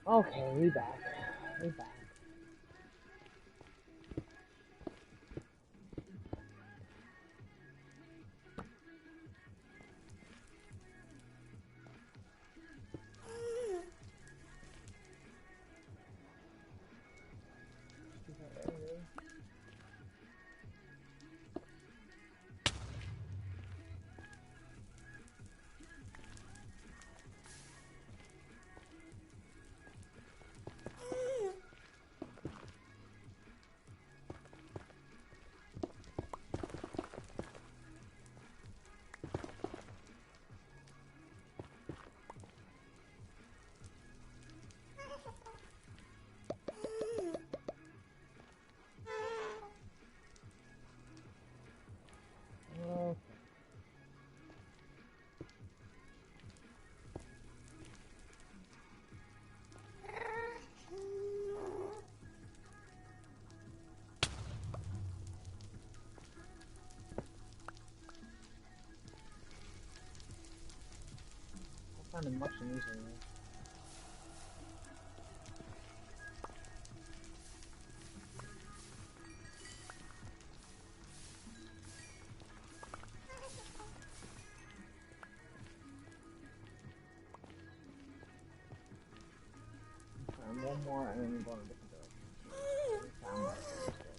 Okay, we back. We back. Kind of much easier. One more, and then we go in a different direction. Found my first direction.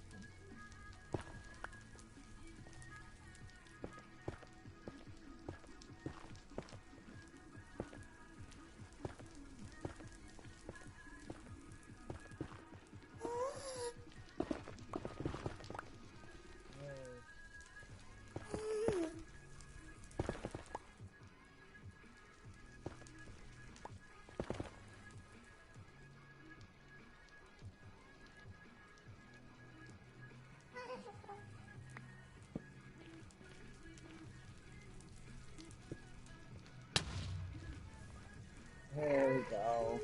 There we go.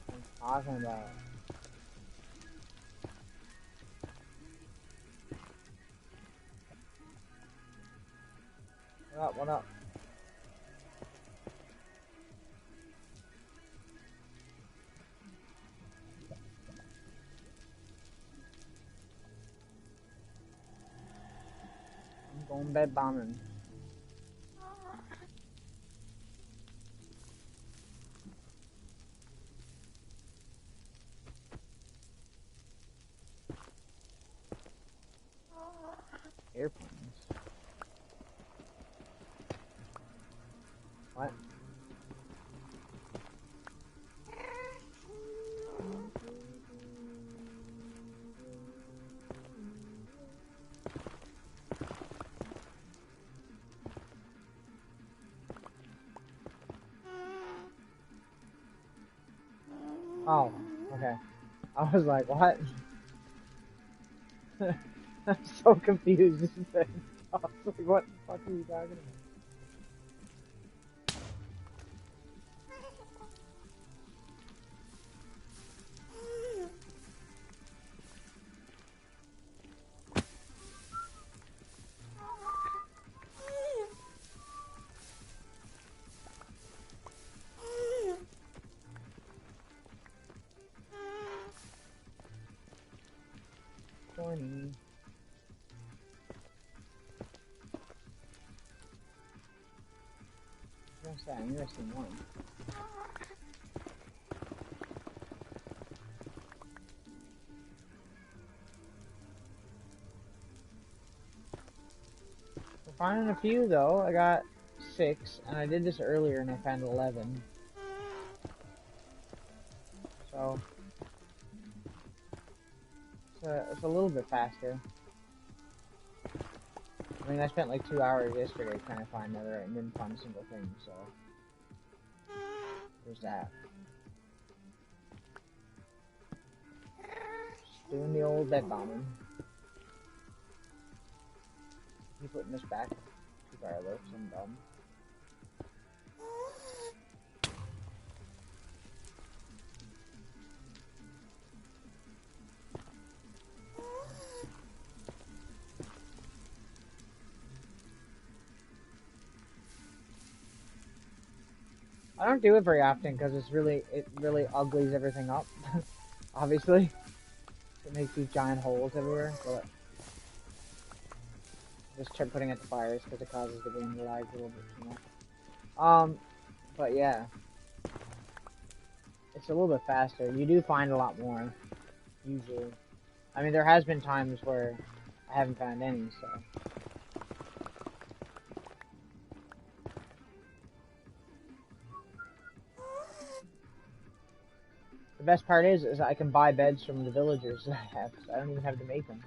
What I'm talking about. What up, what up? I'm going bed bombing. Airplanes. What? Oh, okay. I was like, what? I'm so confused. I was like, what the fuck are you talking about? Corny. What's that? I'm missing one. We're finding a few though. I got 6, and I did this earlier and I found 11. So it's a little bit faster. I mean, I spent like 2 hours yesterday trying to find Netherite and didn't find a single thing, so there's that. Just doing the old bed bombing. Keep putting this back too far though, 'cause I'm dumb. I don't do it very often because it really uglies everything up. Obviously, it makes these giant holes everywhere. But just try putting out the fires because it causes the game to lag a little bit too much. But yeah, it's a little bit faster. You do find a lot more usually. I mean, there has been times where I haven't found any, so. The best part is I can buy beds from the villagers that I have, so I don't even have to make them.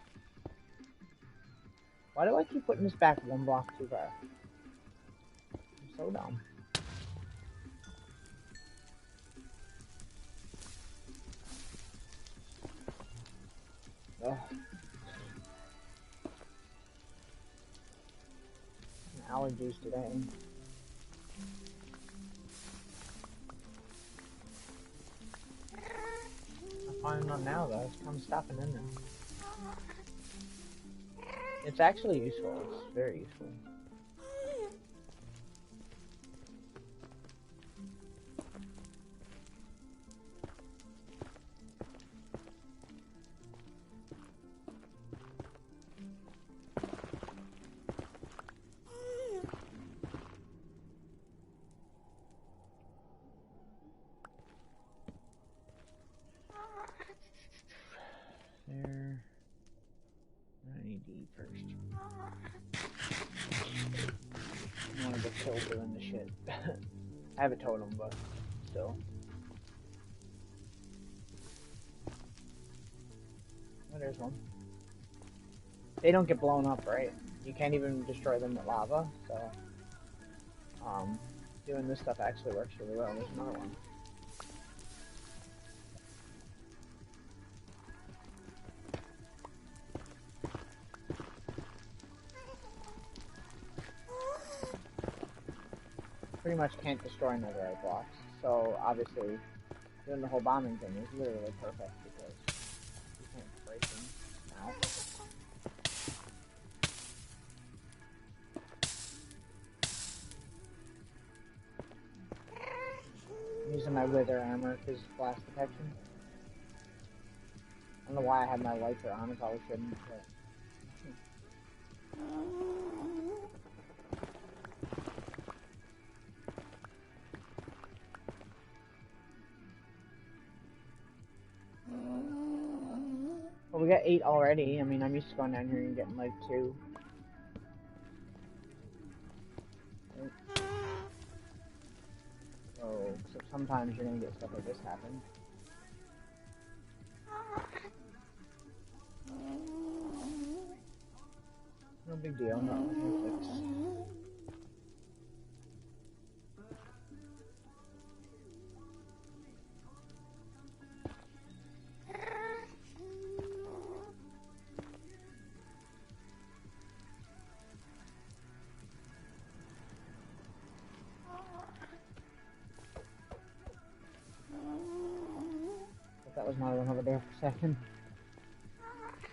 Why do I keep putting this back one block too far? I'm so dumb. Ugh. Allergies today. I'm finding none now though. It's kind of stopping in there. It's actually useful. It's very useful. There. I need to eat first. I want to get killed doing the shit. I have a totem, but still. Oh, there's one. They don't get blown up, right? You can't even destroy them with lava, so doing this stuff actually works really well. There's another one. Pretty much can't destroy netherite blocks, so obviously doing the whole bombing thing is literally perfect because you can't break them now. I'm using my wither armor because blast protection. I don't know why I have my lighter on, I probably shouldn't, but... Well, we got 8 already. I mean, I'm used to going down here and getting like 2. So sometimes you're gonna get stuff like this happen. No big deal, no fix. That was my one over there for a second.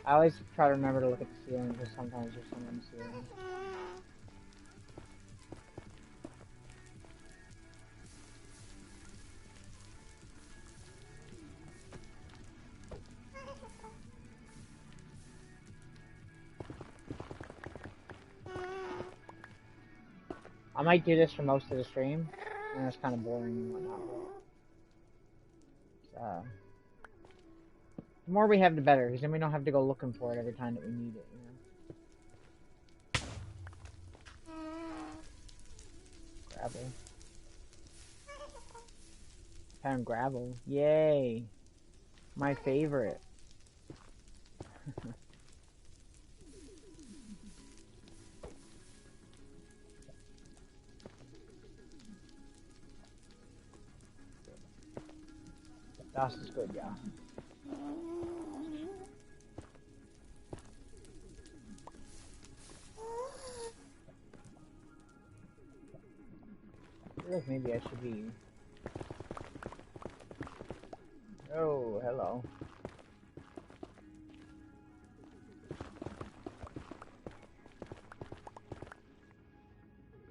I always try to remember to look at the ceiling because sometimes there's something on the ceiling. I might do this for most of the stream, and it's kind of boring and whatnot. But, the more we have, the better, because then we don't have to go looking for it every time that we need it, you know? Gravel. Found gravel. Yay! My favorite. Das is good, yeah. I feel like maybe I should be... Oh, hello.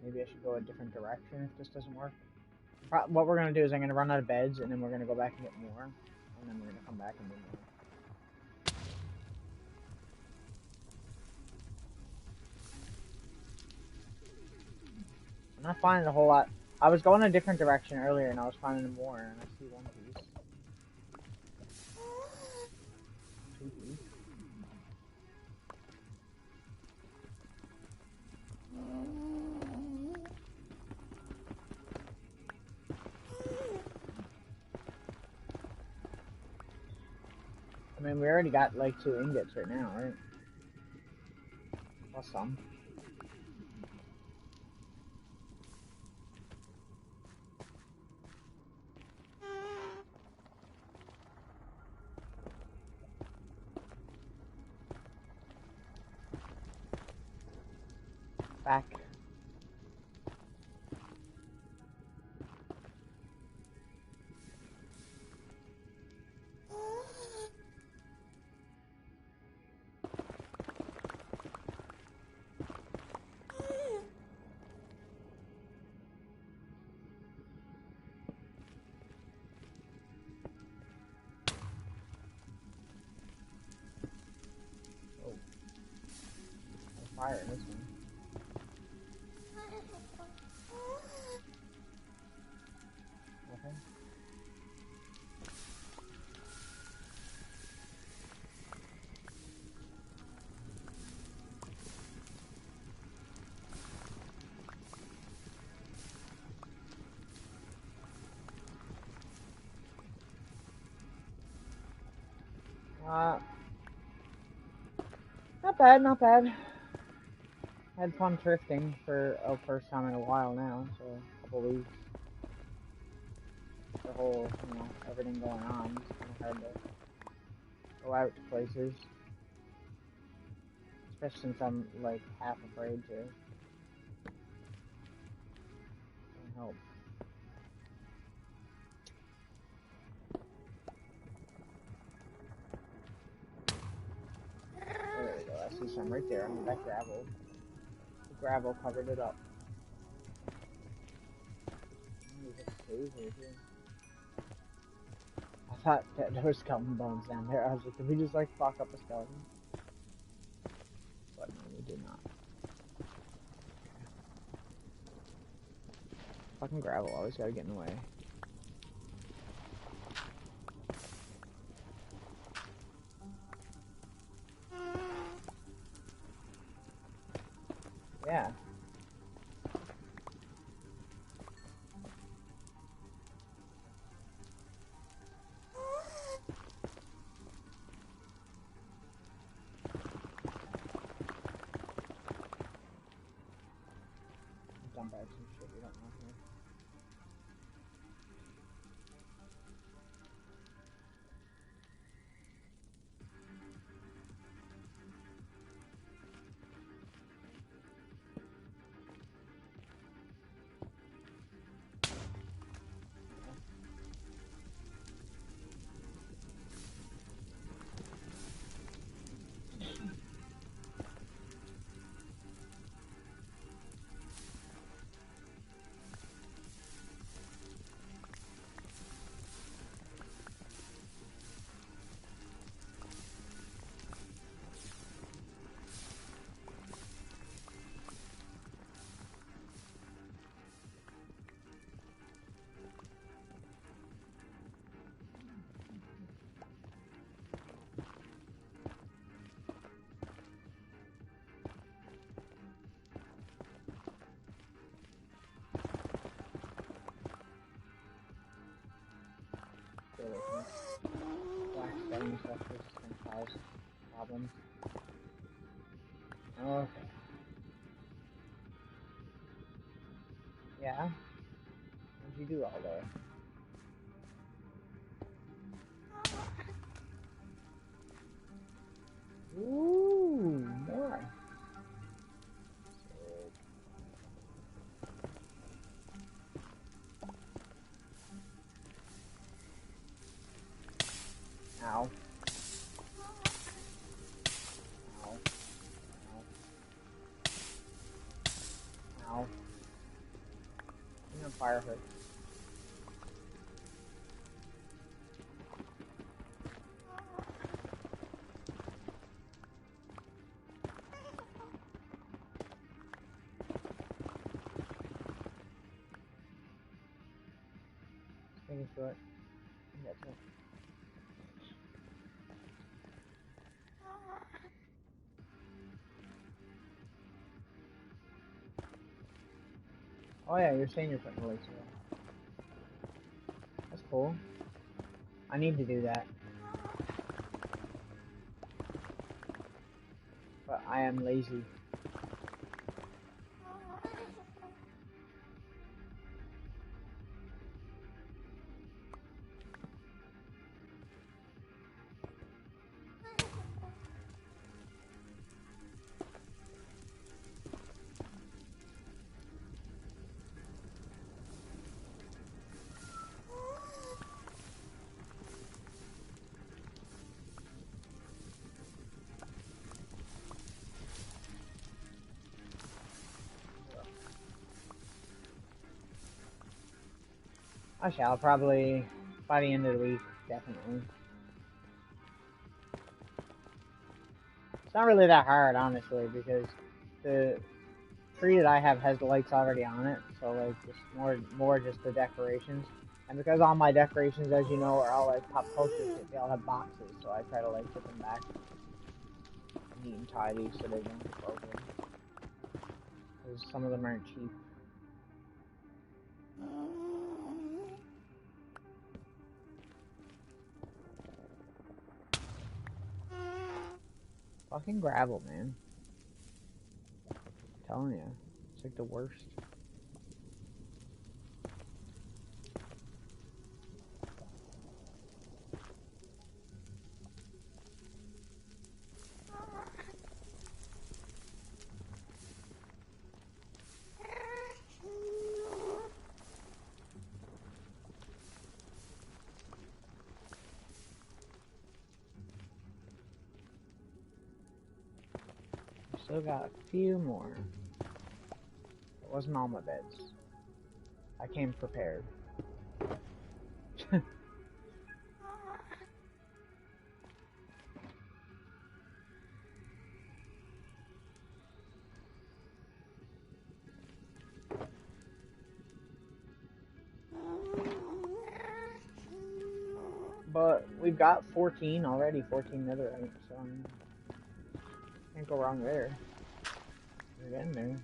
Maybe I should go a different direction if this doesn't work. What we're gonna do is I'm gonna run out of beds, and then we're gonna go back and get more, and then we're gonna come back and do more. I'm not finding a whole lot. I was going a different direction earlier, and I was finding more, and I see one piece. Two piece. I mean, we already got like 2 ingots right now, right? Plus some. Back. Oh. There's fire in this one. Nothing. Not bad, not bad. Had fun thrifting for a first time in a while now, so a couple weeks. The whole, everything going on, it's kind of hard to go out to places. Especially since I'm, like, half afraid to. Can't help. There we go, I see some right there on that gravel. The gravel covered it up. There's a cave right here. I thought that there was skeleton bones down there. I was like, did we just, like, fuck up a skeleton? But no, we did not. Fucking gravel, always gotta get in the way. Yeah. Dump bags and shit we don't want here. Black stone stuff is gonna cause problems. Okay. Yeah? What'd you do all day? Ooh, more. Ow. Ow. Ow. Ow. I'm gonna fire her. Oh yeah, you're saying you're putting the lakes away. That's cool. I need to do that. But I am lazy. I shall probably by the end of the week, definitely. It's not really that hard, honestly, because the tree that I have has the lights already on it, so like just more just the decorations. And because all my decorations, as you know, are all like pop culture shit, they all have boxes, so I try to like get them back neat and tidy so they don't get broken. Because some of them aren't cheap. Fucking gravel, man. I'm telling you, it's like the worst. Still got a few more. It wasn't all my beds. I came prepared. But we've got 14 already, 14 netherite, so I mean, can't go wrong there. We're getting there.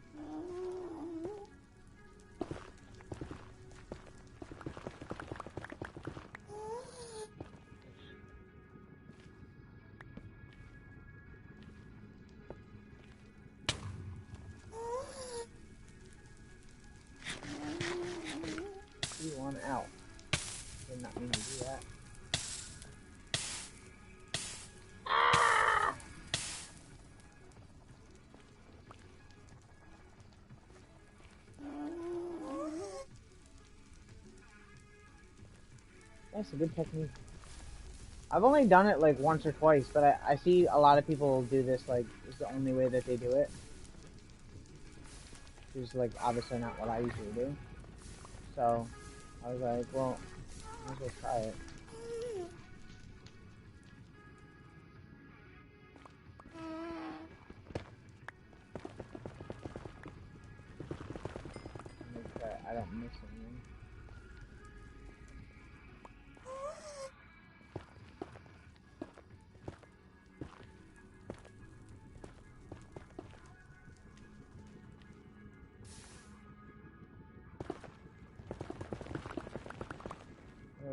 One out. Did not mean to do that. That's a good technique. I've only done it like once or twice, but I see a lot of people do this like it's the only way that they do it. Which is like obviously not what I usually do. So I was like, well, might as well try it. Make sure I don't miss anything. Oh.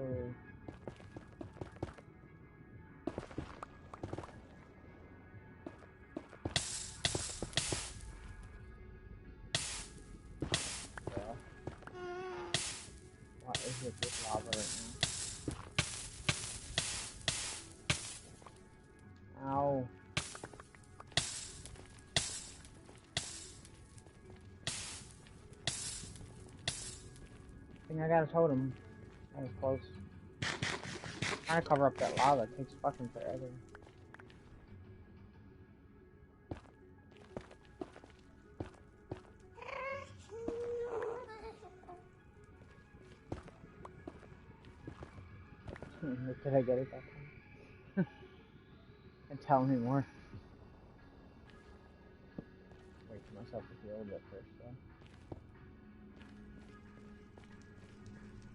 What is with this lava right now? Ow. I think I got a totem. That was close. Trying to cover up that lava takes fucking forever. Did I get it that time? And tell me more. Wait for myself to heal a bit first, though.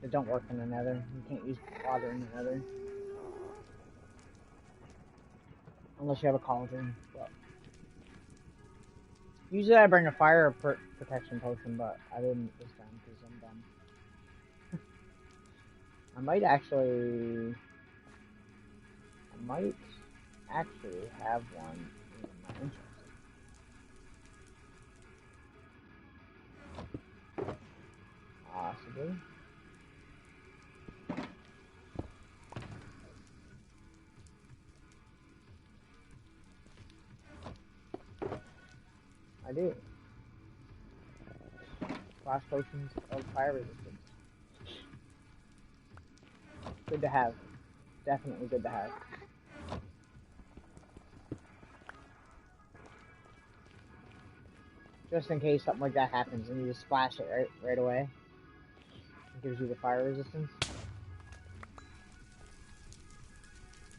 It don't work in the nether. You can't use water in the nether. Unless you have a cauldron. But Usually I bring a fire protection potion, but I didn't this time because I'm dumb. I might actually have one in my interest. Possibly. I do. Flash potions of fire resistance. Good to have. Definitely good to have. Just in case something like that happens and you just splash it right away. It gives you the fire resistance.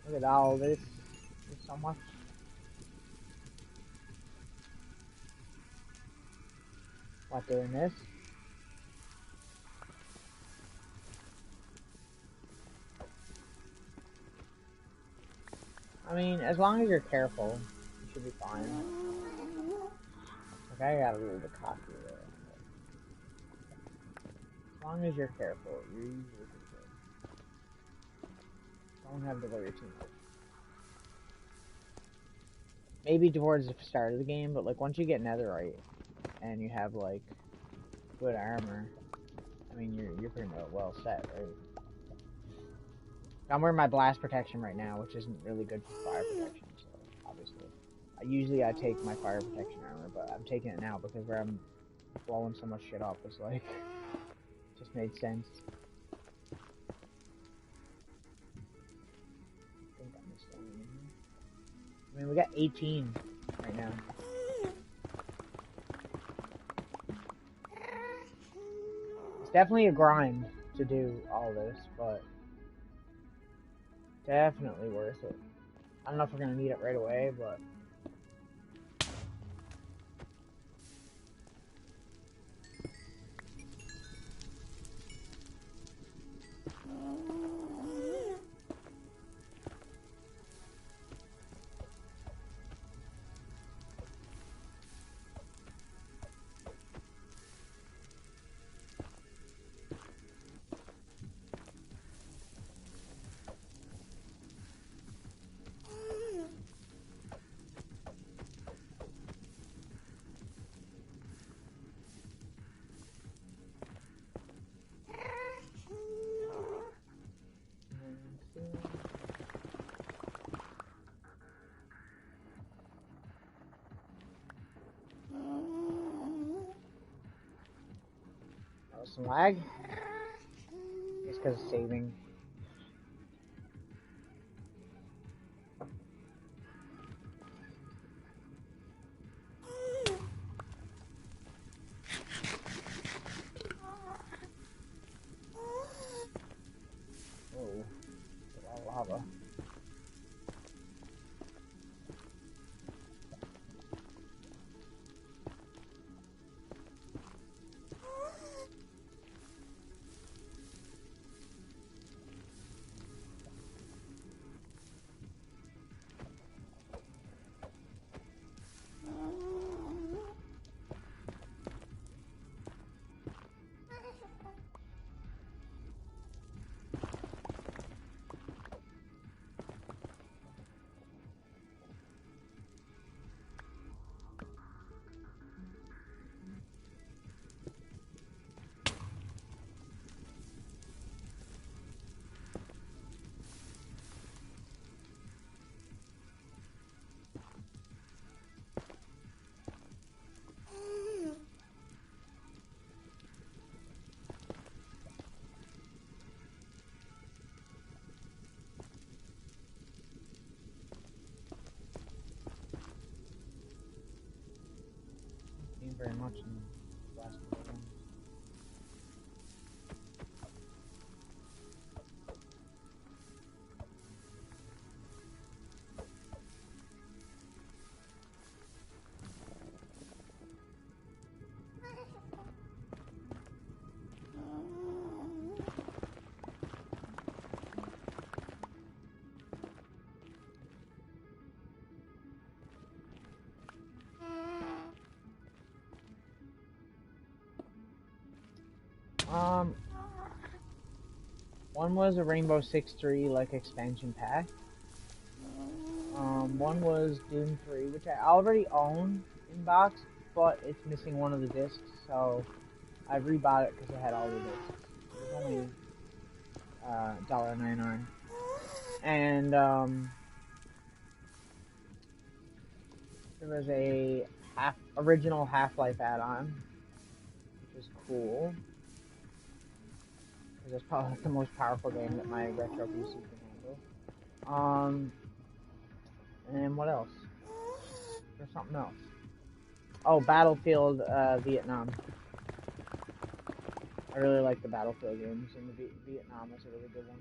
Look at all this. There's so much. What, doing this? I mean, as long as you're careful, you should be fine. Okay, I got a little bit cocky there. As long as you're careful, you're usually good. Don't have to worry too much. Maybe towards the start of the game, but like once you get Netherite and you have like good armor, I mean you're pretty much well set, right? I'm wearing my blast protection right now, which isn't really good for fire protection, so obviously. Usually I take my fire protection armor, but I'm taking it now because where I'm blowing so much shit up, it's like just made sense. I think I missed anything. I mean, we got 18 right now. It's definitely a grind to do all this, but definitely worth it. I don't know if we're gonna need it right away, but some lag. It's because of saving. Oh, a lot of lava. Very much in the last one. One was a Rainbow Six 3 like expansion pack. One was Doom 3, which I already own in box, but it's missing one of the discs, so I rebought it because it had all the discs. It was only $1.99. And there was a original Half-Life add-on, which is cool. Because it's probably the most powerful game that my retro PC can handle. And what else? There's something else. Oh, Battlefield Vietnam. I really like the Battlefield games, and the Vietnam was a really good one.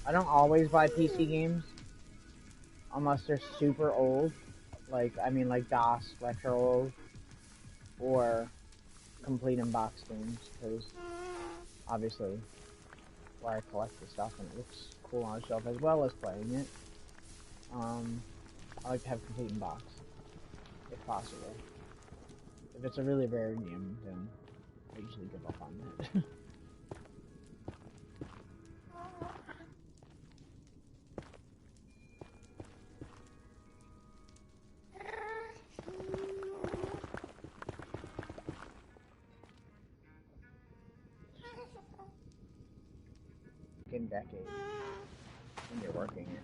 I don't always buy PC games unless they're super old, like DOS retro old, or complete in box games, because obviously why I collect the stuff and it looks cool on a shelf as well as playing it. I like to have complete in box, if possible. If it's a really rare game, then I usually give up on that. In decades when you're working it.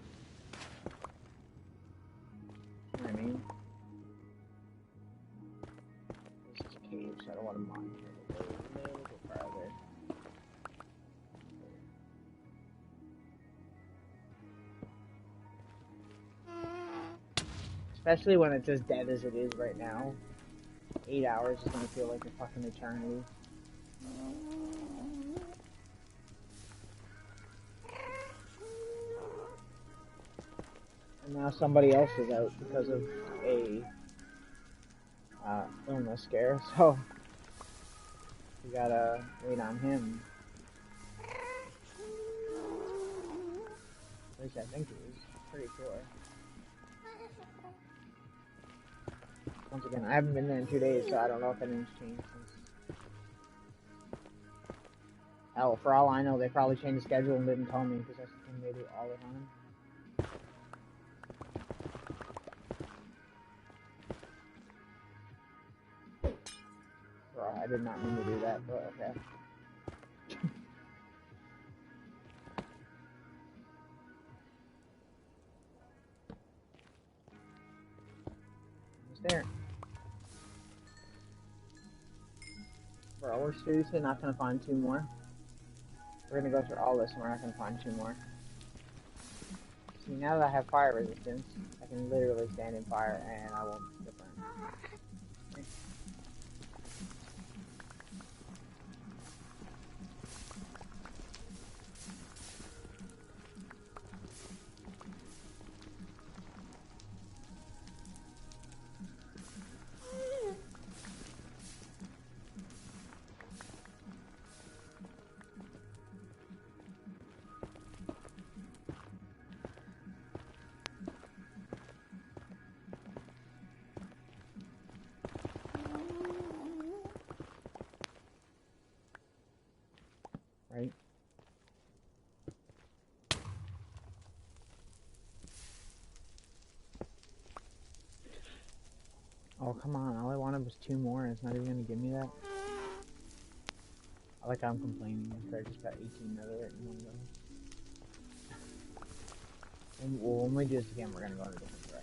You know what I mean? This is a cave, so I don't want to mine here. We'll go a little bit farther. Especially when it's as dead as it is right now. 8 hours is gonna feel like a fucking eternity. And now somebody else is out because of a illness scare, so we gotta wait on him. At least I think he is. Pretty sure. Once again, I haven't been there in 2 days, so I don't know if anything's changed since. Hell, for all I know, they probably changed the schedule and didn't tell me, because that's the thing they do all the time. I did not mean to do that, but okay. It's there. Bro, we're seriously not gonna find 2 more. We're gonna go through all this and we're not gonna find 2 more. See, now that I have fire resistance, I can literally stand in fire and I won't get burned. Right? Oh, come on. All I wanted was 2 more and it's not even going to give me that. I like how I'm complaining after I just got 18 Netherite in one go. And when we do this again, we're going to go in a different direction.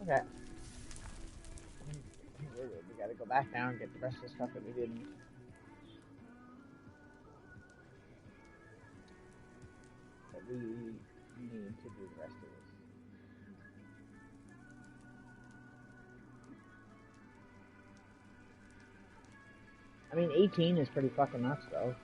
Okay. We gotta go back now and get the rest of the stuff that we didn't. That we need to do the rest of this. I mean, 18 is pretty fucking nuts, though.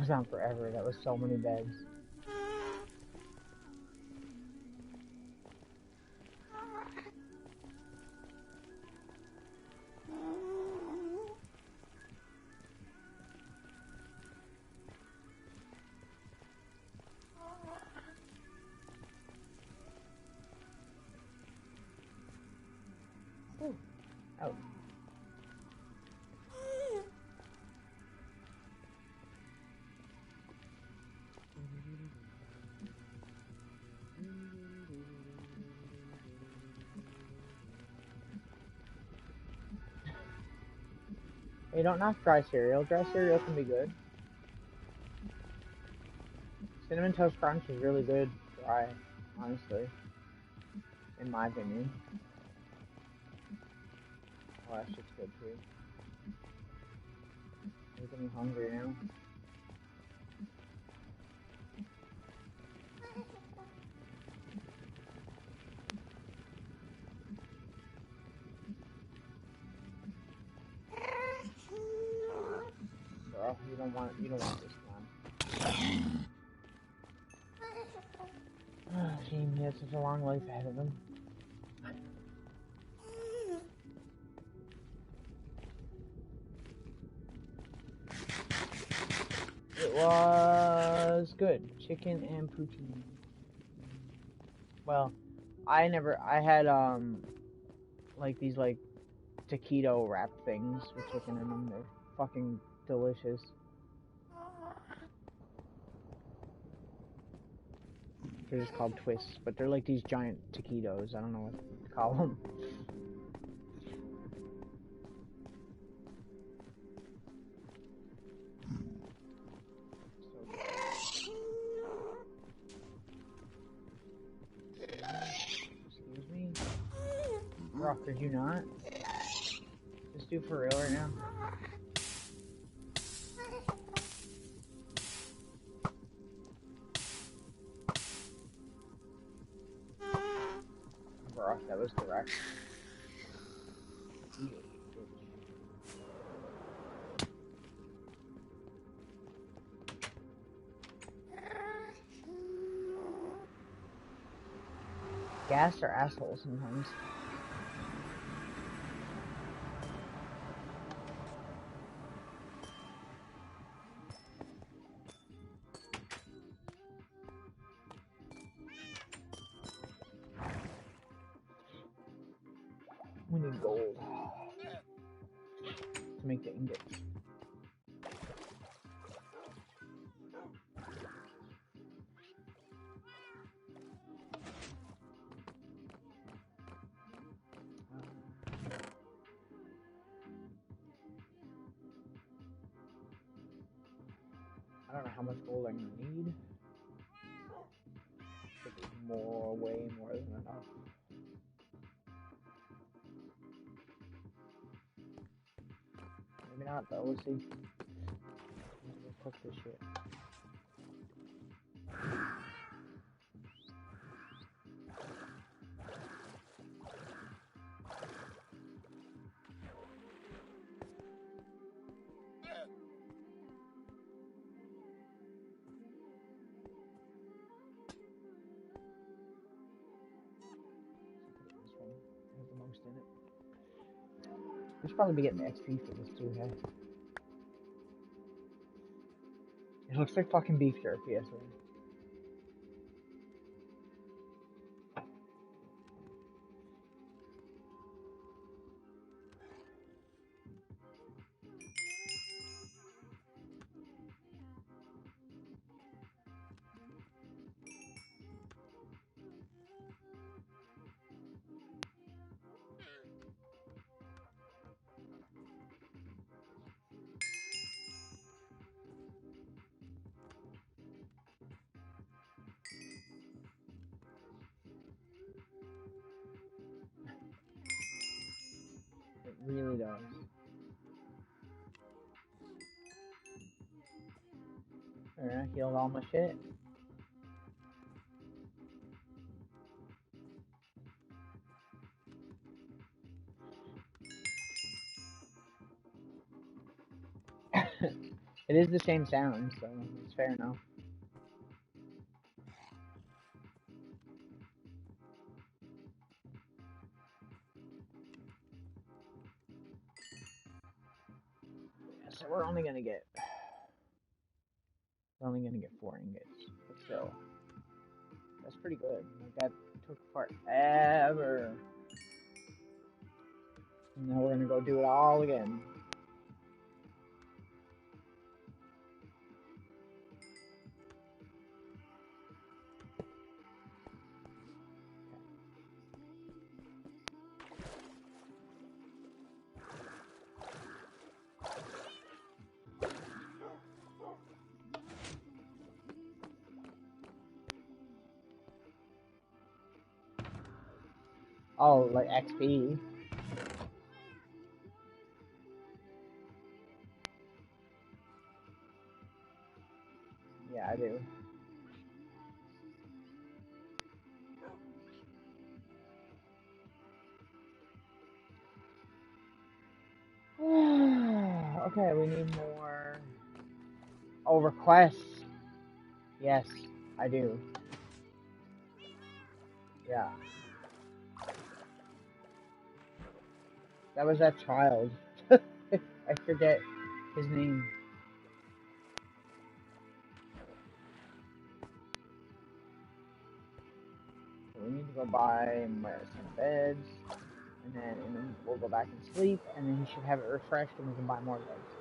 goes on forever. That was so many beds. Ooh. Oh. You don't knock dry cereal. Dry cereal can be good. Cinnamon Toast Crunch is really good dry, honestly. In my opinion. Oh, that shit's good too. Making me hungry now. Bro, you don't want this one. Shame he had such a long life ahead of him. It was good. Chicken and poutine. Well, I had like these like taquito wrap things with chicken in them. They're fucking delicious. They're just called twists, but they're like these giant taquitos. I don't know what to call them. Excuse me? Bro, could you not? Just do for real right now? Bro, that was direct. Gas are assholes sometimes. We need gold to make the ingots. I don't know how much gold I'm gonna need. It's way more than enough. Maybe not, though. We'll see. Let's cook this shit. This one has the most in it. We should probably be getting XP for this too, hey? It looks like fucking beef jerky, I swear. It really does. Alright, I healed all my shit. It is the same sound, so it's fair enough. Yeah, so we're only gonna get 4 ingots, but still, that's pretty good. Like, that took forever. And now we're gonna go do it all again. Oh, like XP. Yeah, I do. Okay, we need more. Oh, requests. Yes, I do. Yeah. That was that child. I forget his name. So we need to go buy some beds, and then we'll go back and sleep, and then he should have it refreshed, and we can buy more beds.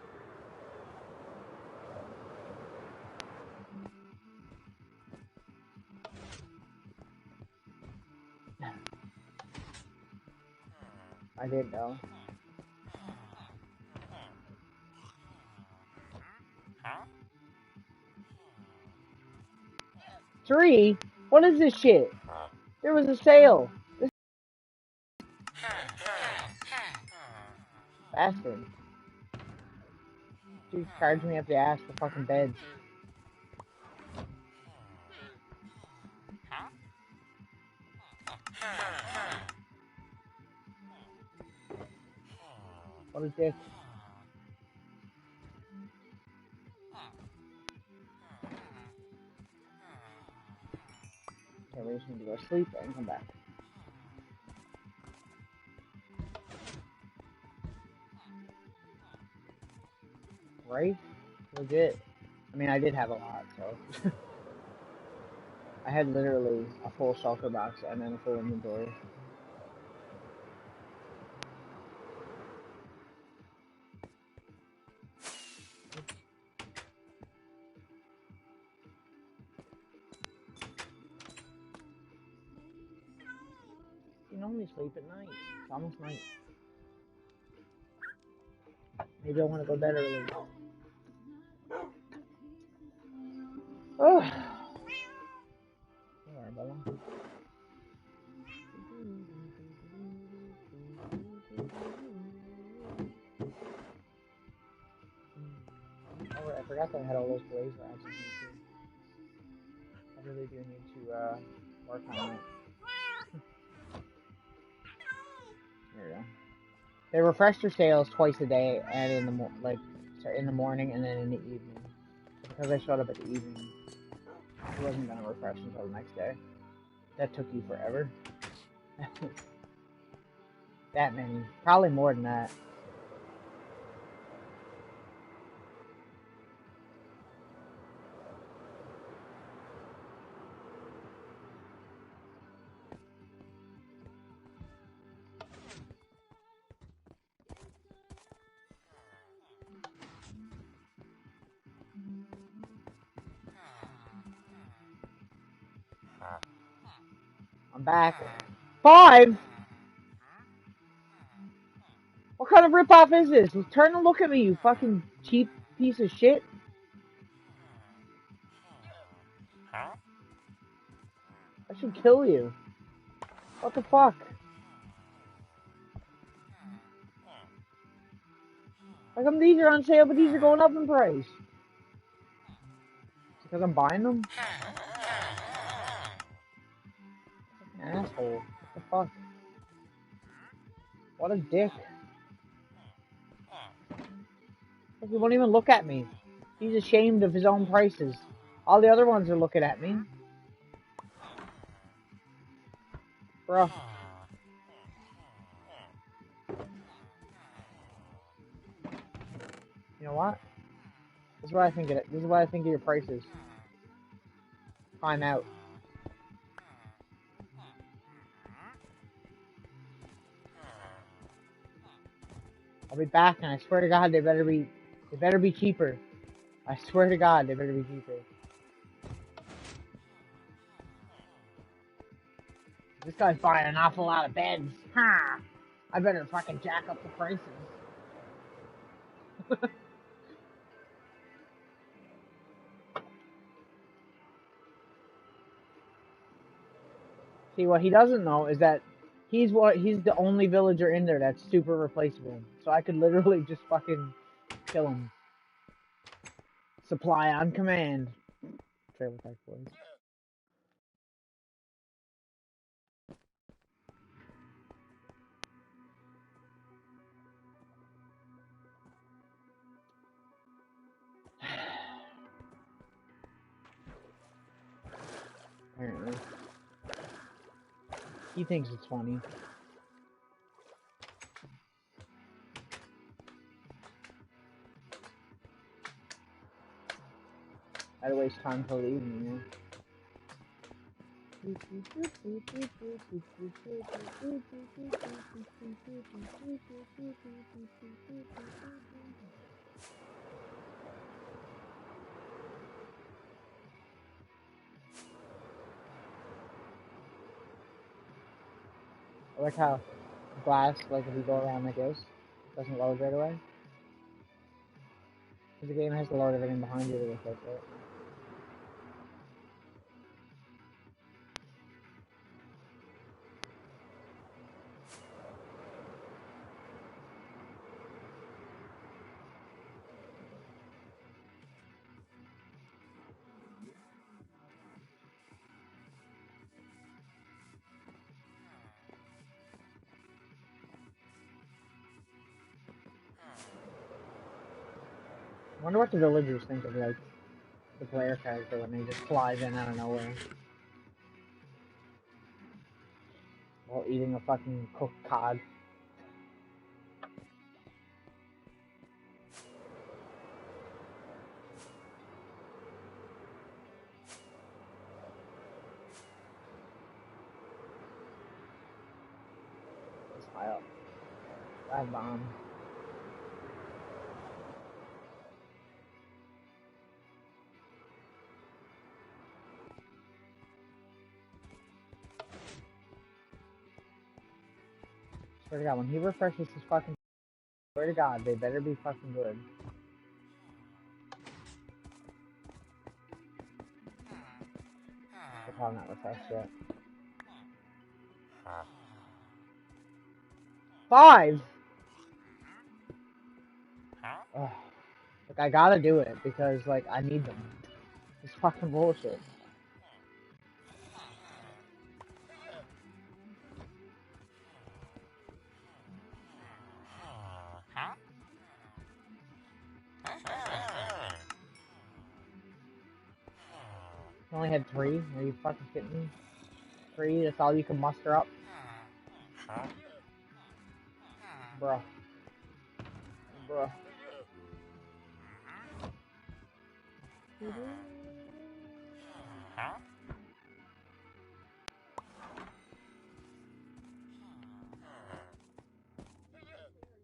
I did know. Three? What is this shit? There was a sale. This bastard. Dude charged me up the ass for fucking beds. What a dick. Okay, we just need to go sleep and come back. Right? Legit. I mean, I did have a lot, so. I had literally a full shulker box and then a full inventory. You normally sleep at night. It's almost night. Maybe I want to go to bed early. Oh. Alright, Bella. Oh, I forgot that I had all those blaze rods in here too. I really do need to work on it. There we go. They refresh their sales twice a day, and in the morning and then in the evening. Because I showed up at the evening, it wasn't gonna refresh until the next day. That took you forever. That many, probably more than that. I'm back. 5? What kind of ripoff is this? Turn and look at me, you fucking cheap piece of shit. I should kill you. What the fuck? How come these are on sale, but these are going up in price? Because I'm buying them? Asshole. What the fuck? What a dick. Like, you won't even look at me. He's ashamed of his own prices. All the other ones are looking at me. Bro. You know what? This is what I think of it. This is what I think of your prices. Find out. I'll be back, and I swear to God, they better be cheaper. I swear to God, they better be cheaper. This guy's buying an awful lot of beds. Ha! I better fucking jack up the prices. See, what he doesn't know is that he's the only villager in there that's super replaceable. So I could literally just fucking kill him. Supply on command. Trailer Park Boys. Apparently. He thinks it's funny. I had to waste time for leaving, you know. I like how glass, like if you go around like this, doesn't load right away. Because the game has to load everything behind you to look like it. I wonder what the villagers think of like the player character when he just flies in out of nowhere while eating a fucking cooked cod. It's high up. That bomb. Swear to God, when he refreshes his fucking... Swear to God, they better be fucking good. They're probably not refreshed yet. 5! Ugh. Like, I gotta do it, because, like, I need them. It's fucking bullshit. You only had 3? Are you fucking kidding me? 3? That's all you can muster up? Bruh. Bruh.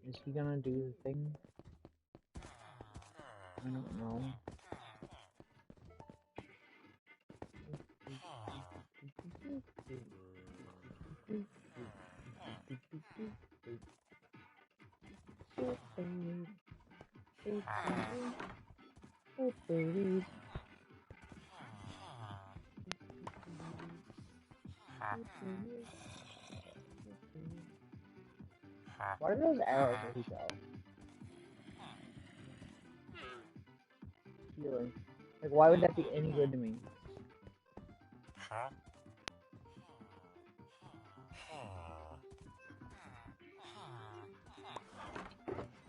Is he gonna do the thing? I don't know. Why are those arrows where he go? Healing. Like, why would that be any good to me?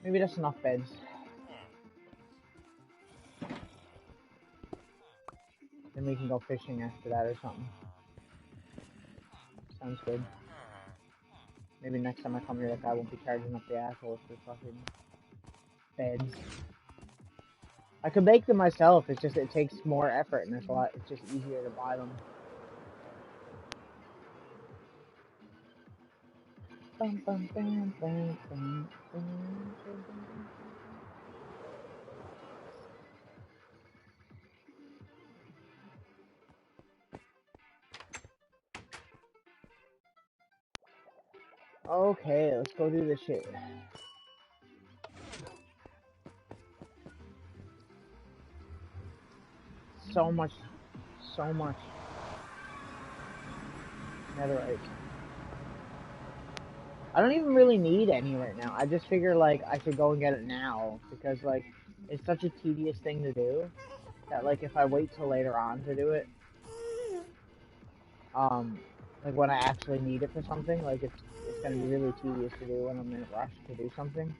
Maybe that's enough beds. Then we can go fishing after that or something. Sounds good. Maybe next time I come here, like, I won't be charging up the asshole for fucking beds. I could make them myself, it's just, it takes more effort, and it's just easier to buy them. Okay, let's go do this shit. So much netherite. I don't even really need any right now. I just figure, like, I should go and get it now, because, like, it's such a tedious thing to do, that, like, if I wait till later on to do it, like, when I actually need it for something, like, it's gonna be really tedious to do when I'm in a rush to do something.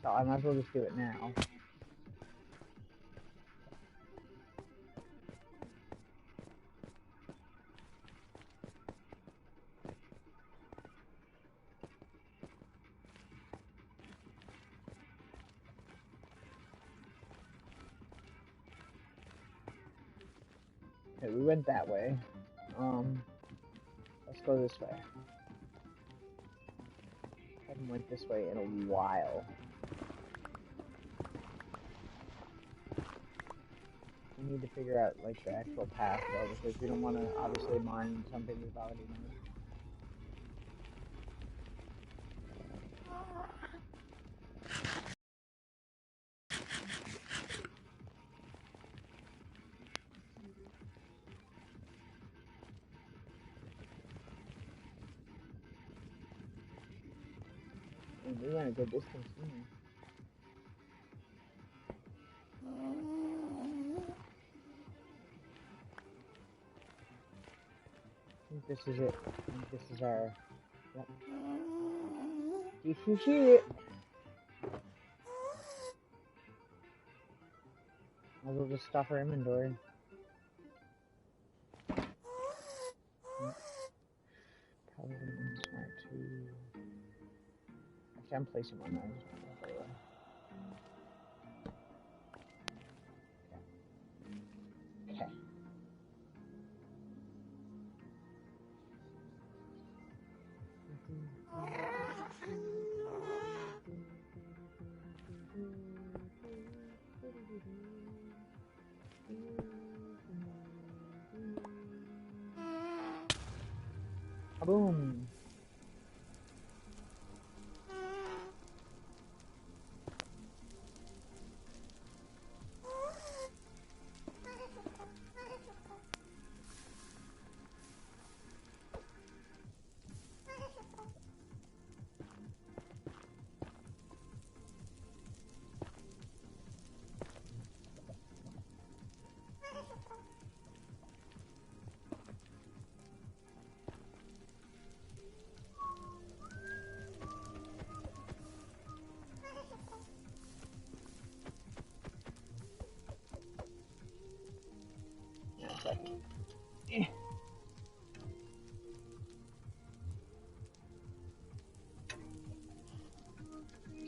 So I might as well just do it now. Okay, we went that way. Let's go this way. I haven't went this way in a while. We need to figure out, like, the actual path, though, because we don't want to, obviously, mine something we've already known. We went a good distance, didn't we? I think this is it. I think this is our... Yep. This is it! Might as well just stuff our inventory. Probably smart too. Actually, I'm placing one now. Okay. Boom.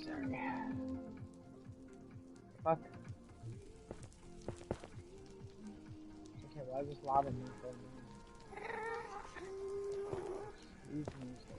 Sorry. Fuck. Okay, well, I just lobbed him for a minute. Excuse me, sir.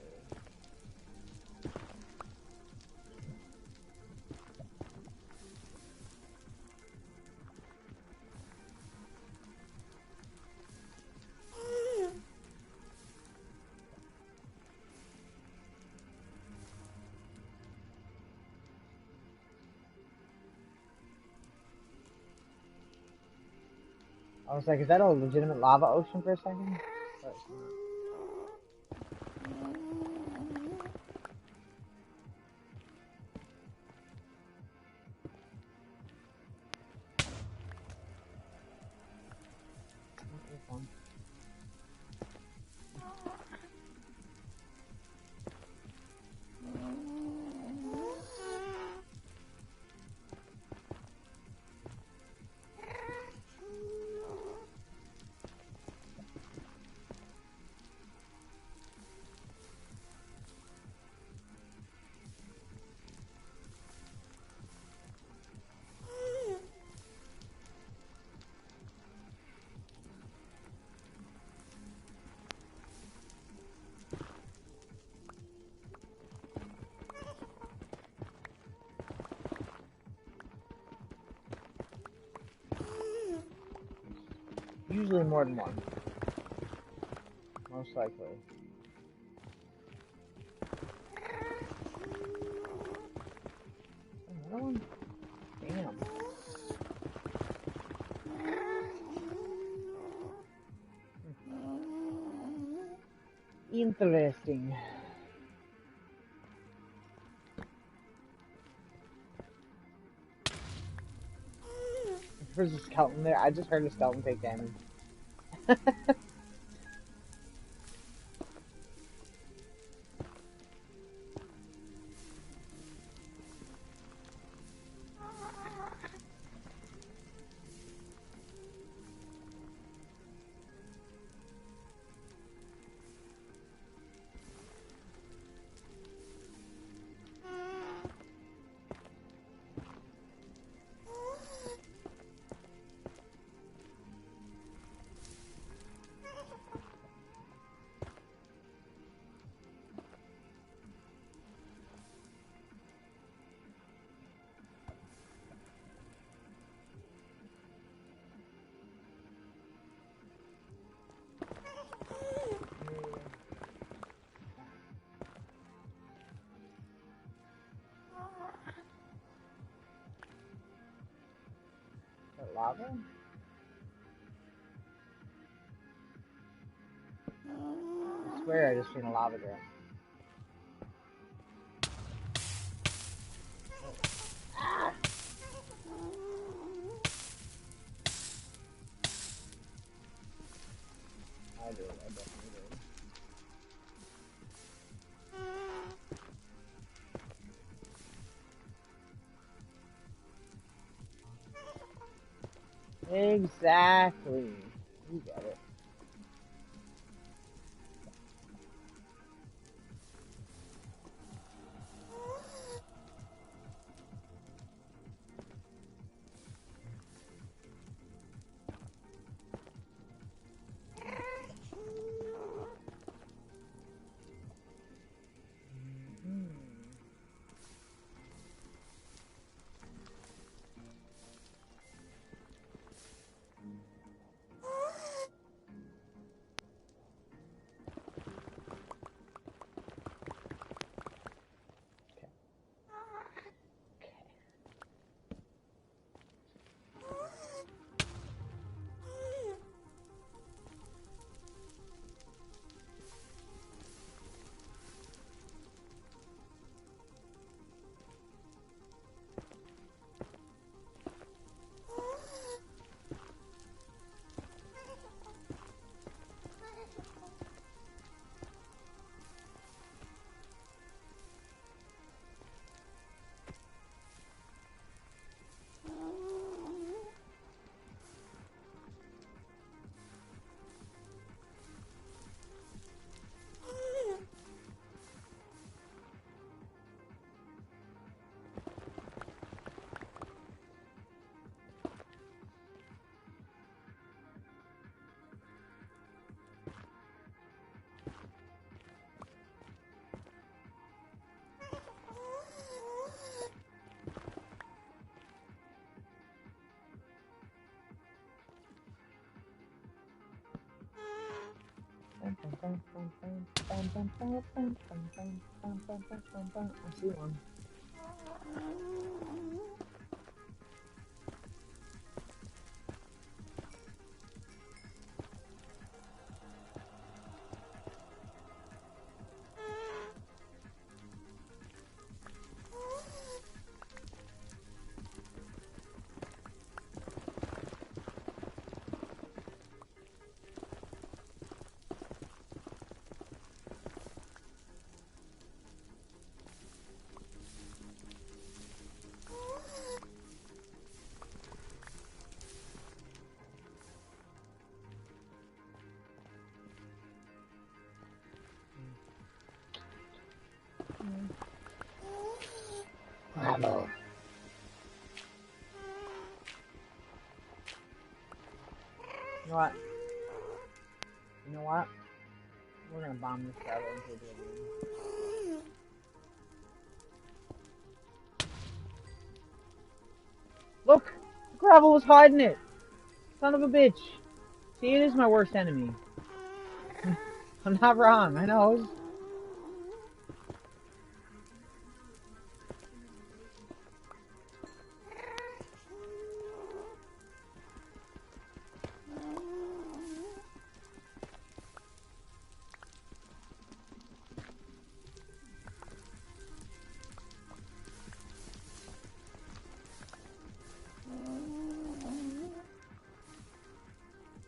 I was like, is that a legitimate lava ocean for a second? But it's not. Okay, fine. Usually more than one. Most likely. Another one? Damn. Interesting. There's a skeleton there. I just heard a skeleton take damage. Lava? I swear I just seen a lava drop. Ah! I definitely did. Exactly. You get it. I see one. Bravo. You know what? You know what? We're gonna bomb this guy into oblivion. Look! The gravel was hiding it! Son of a bitch! See, it is my worst enemy. I'm not wrong, I know.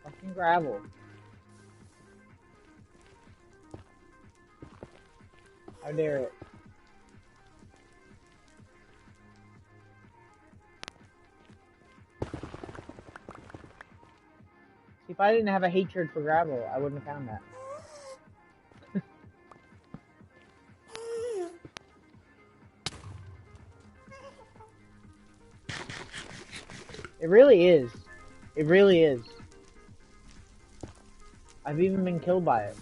Fucking gravel. How dare it? See, if I didn't have a hatred for gravel, I wouldn't have found that. It really is. It really is. I've even been killed by it.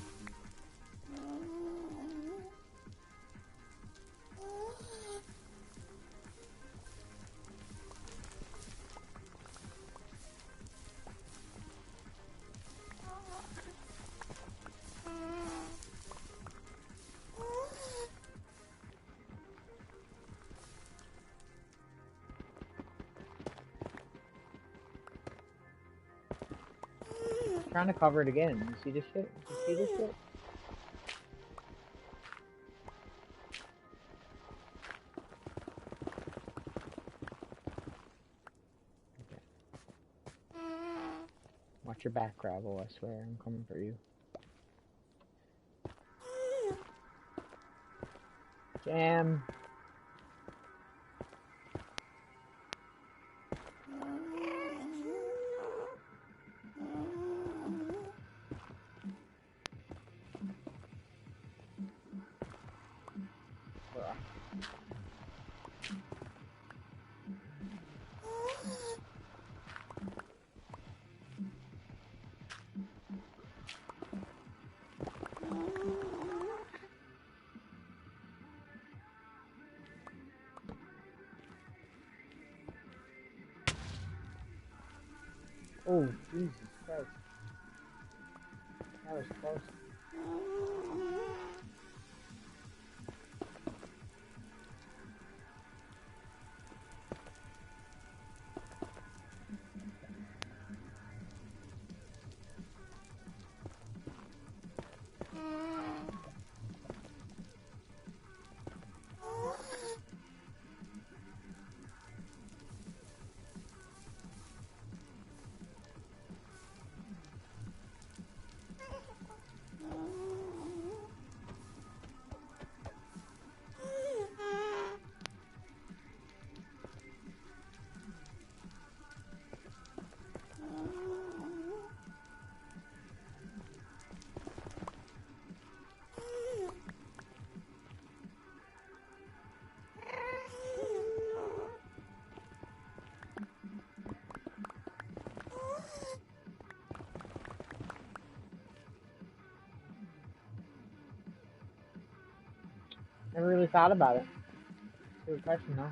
I'm trying to cover it again. You see this shit? You see this shit? Watch your back, gravel, I swear. I'm coming for you. Jam. Oh, Jesus Christ. That was close. Never really thought about it. Good question, though.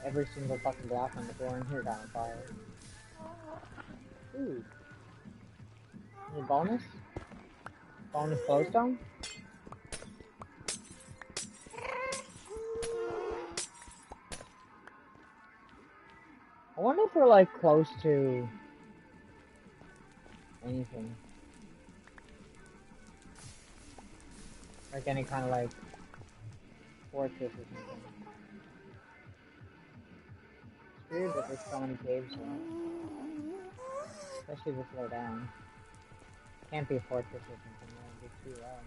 Every single fucking block on the floor in here got on fire. Ooh. Any bonus? Bonus glowstone? I wonder if we're like close to anything. Like any kind of like fortress or something. It's weird that there's so many caves here. Especially this low down. Can't be a fortress or something, that would be too low.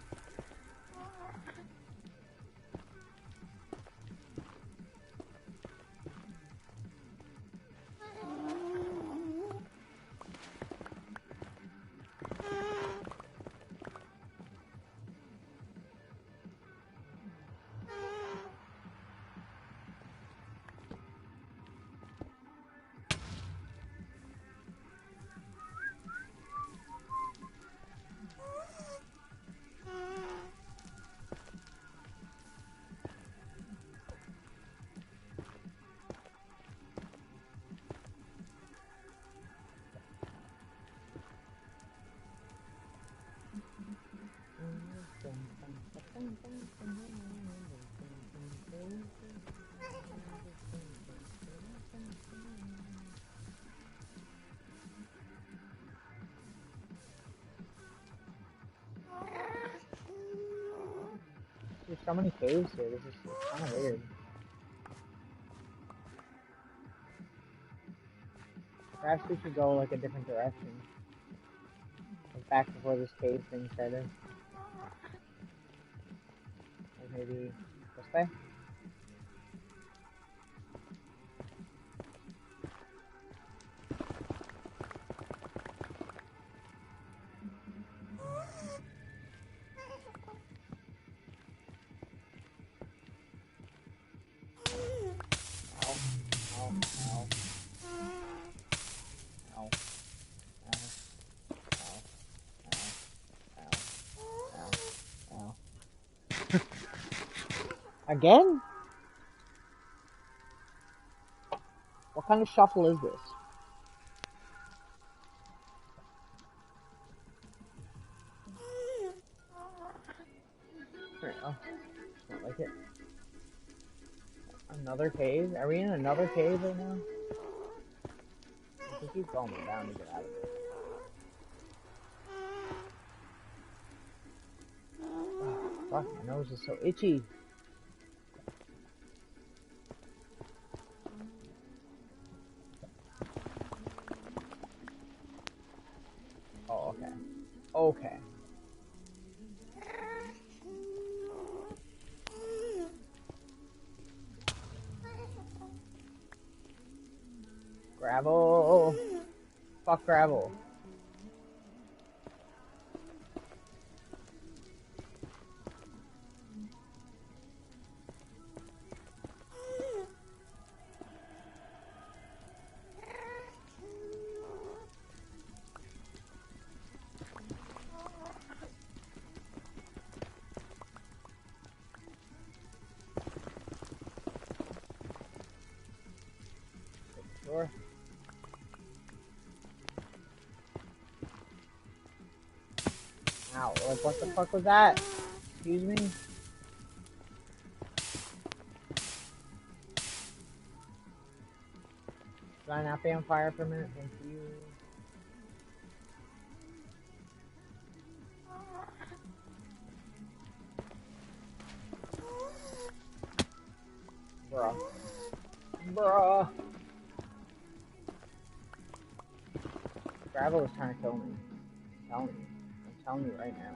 There's so many caves here. This is kind of weird. Perhaps we should go like a different direction. Like back before this cave thing started. Like maybe this way? Again? What kind of shuffle is this? There we go. Not like it. Another cave? Are we in another cave right now? I think he's going down to get out of it. Oh, fuck, my nose is so itchy. Oh, okay. Okay. Gravel. Fuck gravel. Sure. Ow, like what the fuck was that? Excuse me? Should I not be on fire for a minute? Thank you. Bruh. Bruh. Gravel is trying to kill me. I'm telling you. I'm telling you right now.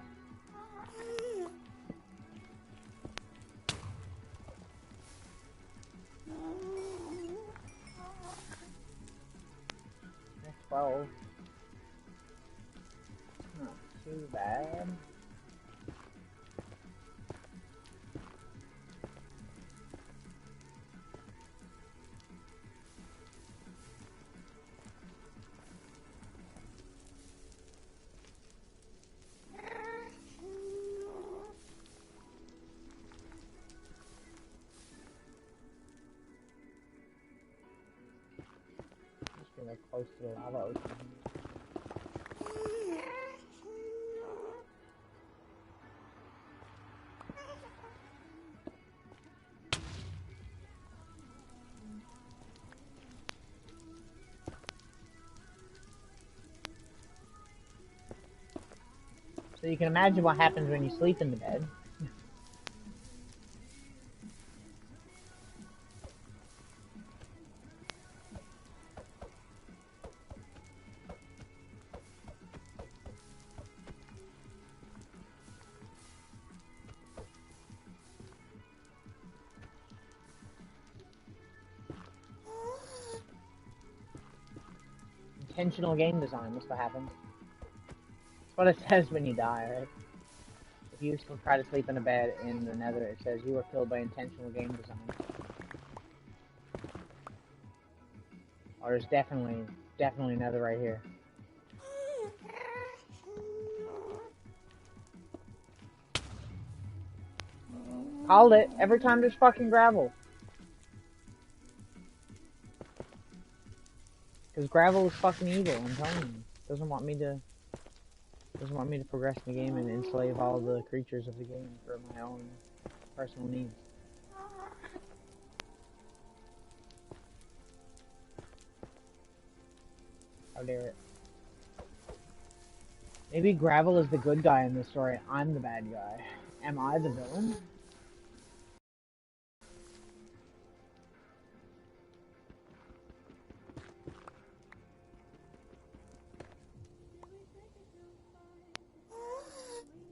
Next 12. Not too bad. Close to the lava ocean. So you can imagine what happens when you sleep in the bed. Intentional game design, that's what happens. That's what it says when you die, right? If you try to sleep in a bed in the Nether, it says you were killed by intentional game design. Oh, there's definitely Nether right here. Called it. Every time there's fucking gravel. Because gravel is fucking evil, I'm telling you. It doesn't want me to Doesn't want me to progress in the game and enslave all the creatures of the game for my own personal needs. How dare it. Maybe Gravel is the good guy in this story. I'm the bad guy. Am I the villain?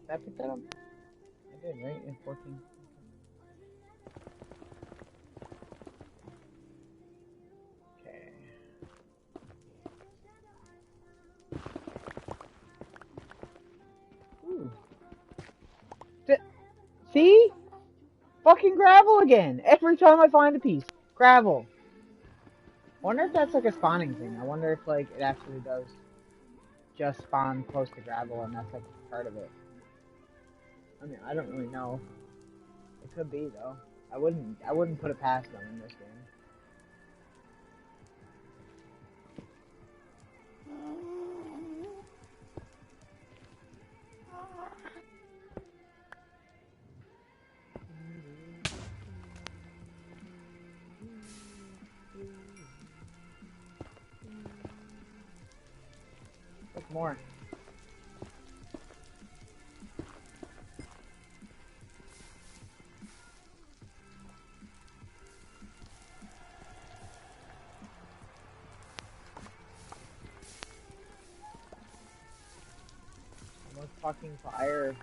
Did I pick that up? I did, right? In 14. Okay. Ooh. See? Fucking gravel again! Every time I find a piece. Gravel. I wonder if that's like a spawning thing. I wonder if like it actually does just spawn close to gravel and that's like part of it. I mean, I don't really know. It could be though. I wouldn't put it past them in this game. Look more. More fucking fire.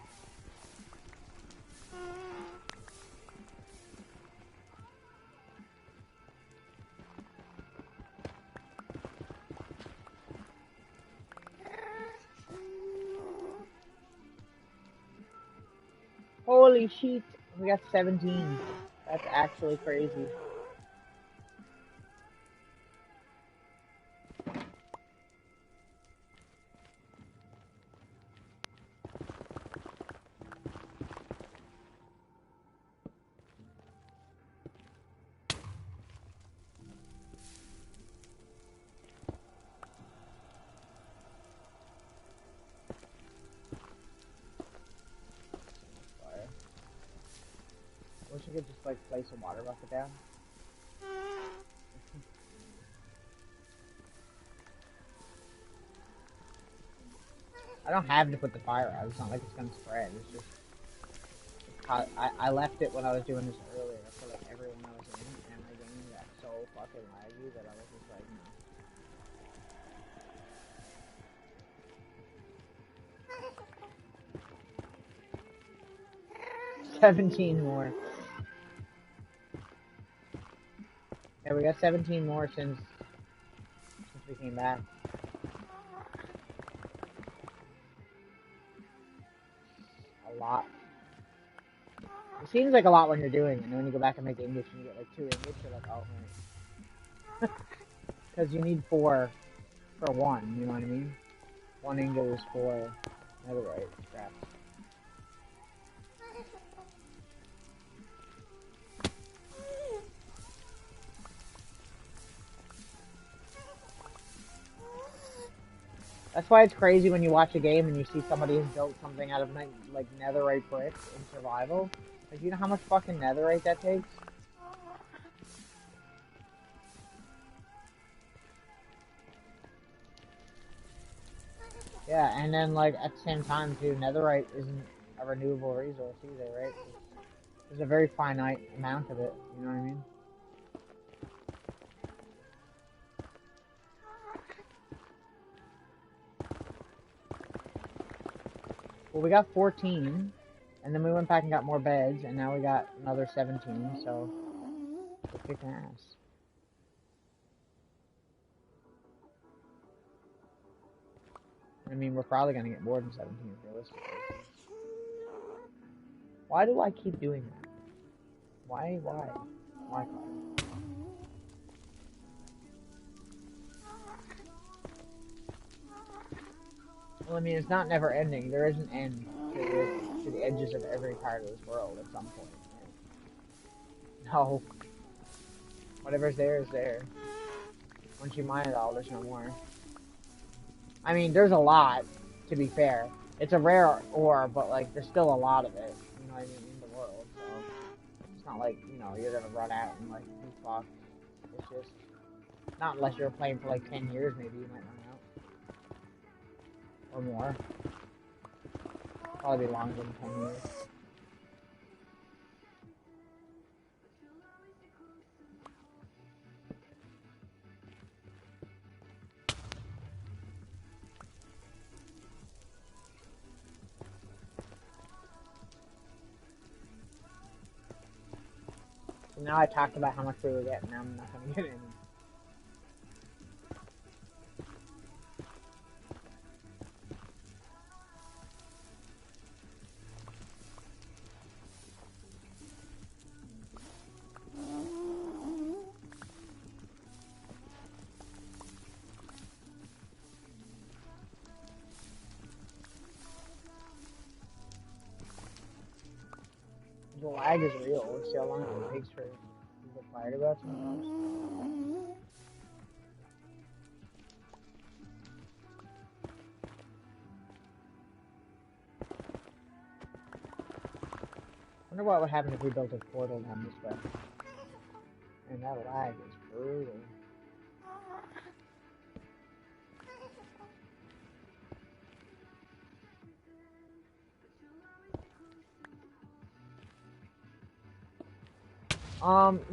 Holy shit, we got 17. That's actually crazy. Wish I could just like place a water bucket down. I don't have to put the fire out. It's not like it's gonna spread. It's just I left it when I was doing this earlier for like everyone I was in, and my game got so fucking laggy that I was just like, no. 17 more. Yeah, we got 17 more since we came back. A lot. It seems like a lot when you're doing it, and when you go back and make ingots and you get like 2 ingots, you're like, oh, right. Because you need 4 for 1, you know what I mean? 1 ingot is 4 netherite scraps. That's why it's crazy when you watch a game and you see somebody has built something out of like netherite bricks in survival. Like, you know how much fucking netherite that takes? Yeah, and then like at the same time too, netherite isn't a renewable resource either, right? There's a very finite amount of it, you know what I mean? Well, we got 14, and then we went back and got more beds, and now we got another 17, so we're kicking ass. I mean, we're probably gonna get more than 17 realistically. Why do I keep doing that? Why? Well, I mean, it's not never ending. There is an end to the edges of every part of this world at some point. Right? No. Whatever's there is there. Once you mine it all, there's no more. I mean, there's a lot, to be fair. It's a rare ore, but like there's still a lot of it. You know what I mean, in the world. So it's not like you're gonna run out and like be fucked. It's just not unless you're playing for like 10 years, maybe you might run out or more. Probably be longer than 10 years. So now I talked about how much we were getting. Now I'm not gonna get any. The lag is real. Let's see how long it takes for the fire to go out sometimes. Wonder what would happen if we built a portal down this way. And that lag is brutal.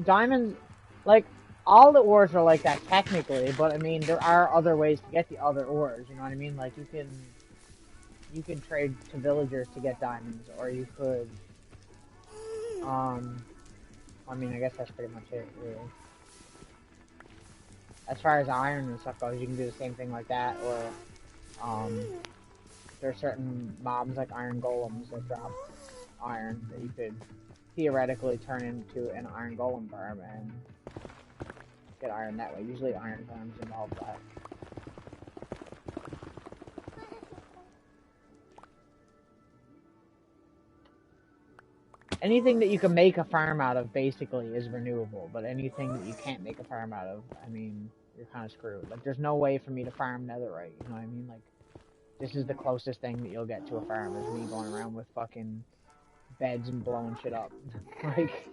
Diamonds, like, all the ores are like that technically, but I mean, there are other ways to get the other ores, you know what I mean? Like, you can trade to villagers to get diamonds, or you could, I mean, I guess that's pretty much it, really. As far as iron and stuff goes, you can do the same thing like that, or, there are certain mobs like iron golems that drop iron that you could theoretically turn into an iron golem farm and get iron that way. Usually iron farms involve that. Anything that you can make a farm out of basically is renewable, but anything that you can't make a farm out of, I mean, you're kind of screwed. Like, there's no way for me to farm netherite, you know what I mean? Like, this is the closest thing that you'll get to a farm, is me going around with fucking beds and blowing shit up. Like,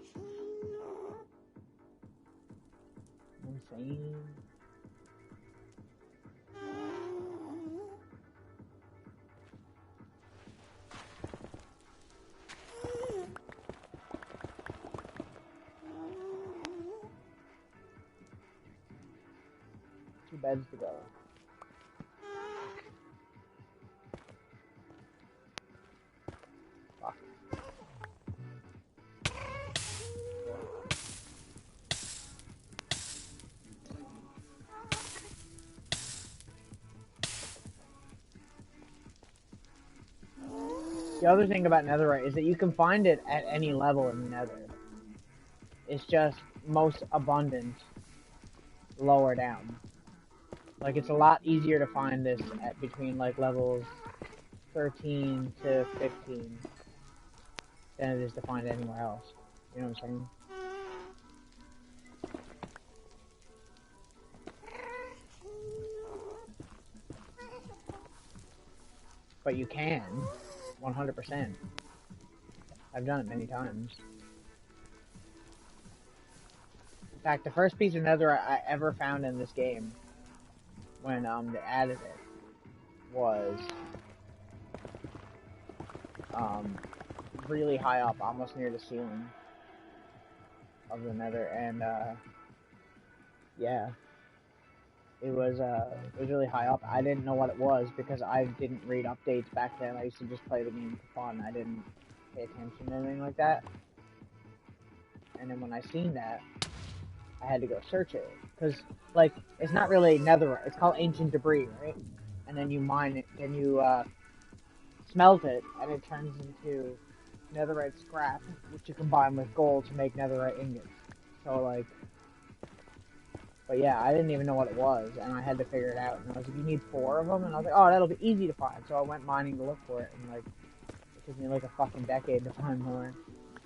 insane. Two beds to go. Fuck. The other thing about netherite is that you can find it at any level in the nether. It's just most abundant lower down. Like, it's a lot easier to find this at between, like, levels 13 to 15 than it is to find anywhere else. You know what I'm saying? But you can, 100%. I've done it many times. In fact, the first piece of netherite I ever found in this game, when they added it, was really high up, almost near the ceiling of the nether, and yeah, it was really high up. I didn't know what it was because I didn't read updates back then. I used to just play the game for fun. I didn't pay attention to anything like that. And then when I seen that, I had to go search it, because, like, it's not really netherite, it's called ancient debris, right? And then you mine it, then you smelt it, and it turns into netherite scrap, which you combine with gold to make netherite ingots. So, like, but yeah, I didn't even know what it was, and I had to figure it out, and I was like, you need 4 of them? And I was like, oh, that'll be easy to find. So I went mining to look for it, and, like, it took me like a fucking decade to find more,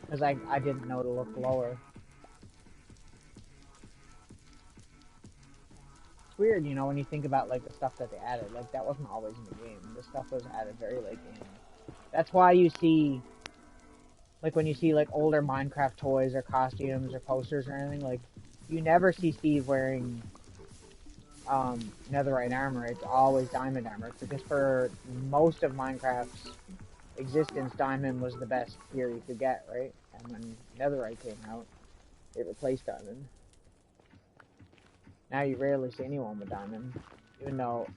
because I didn't know to look lower. it's weird, you know, when you think about like the stuff that they added. Like that wasn't always in the game. This stuff was added very late game. That's why you see, like when you see like older Minecraft toys or costumes or posters or anything, like you never see Steve wearing netherite armor. It's always diamond armor because for most of Minecraft's existence, diamond was the best gear you could get, right? And when netherite came out, it replaced diamond. Now you rarely see anyone with diamond, even though,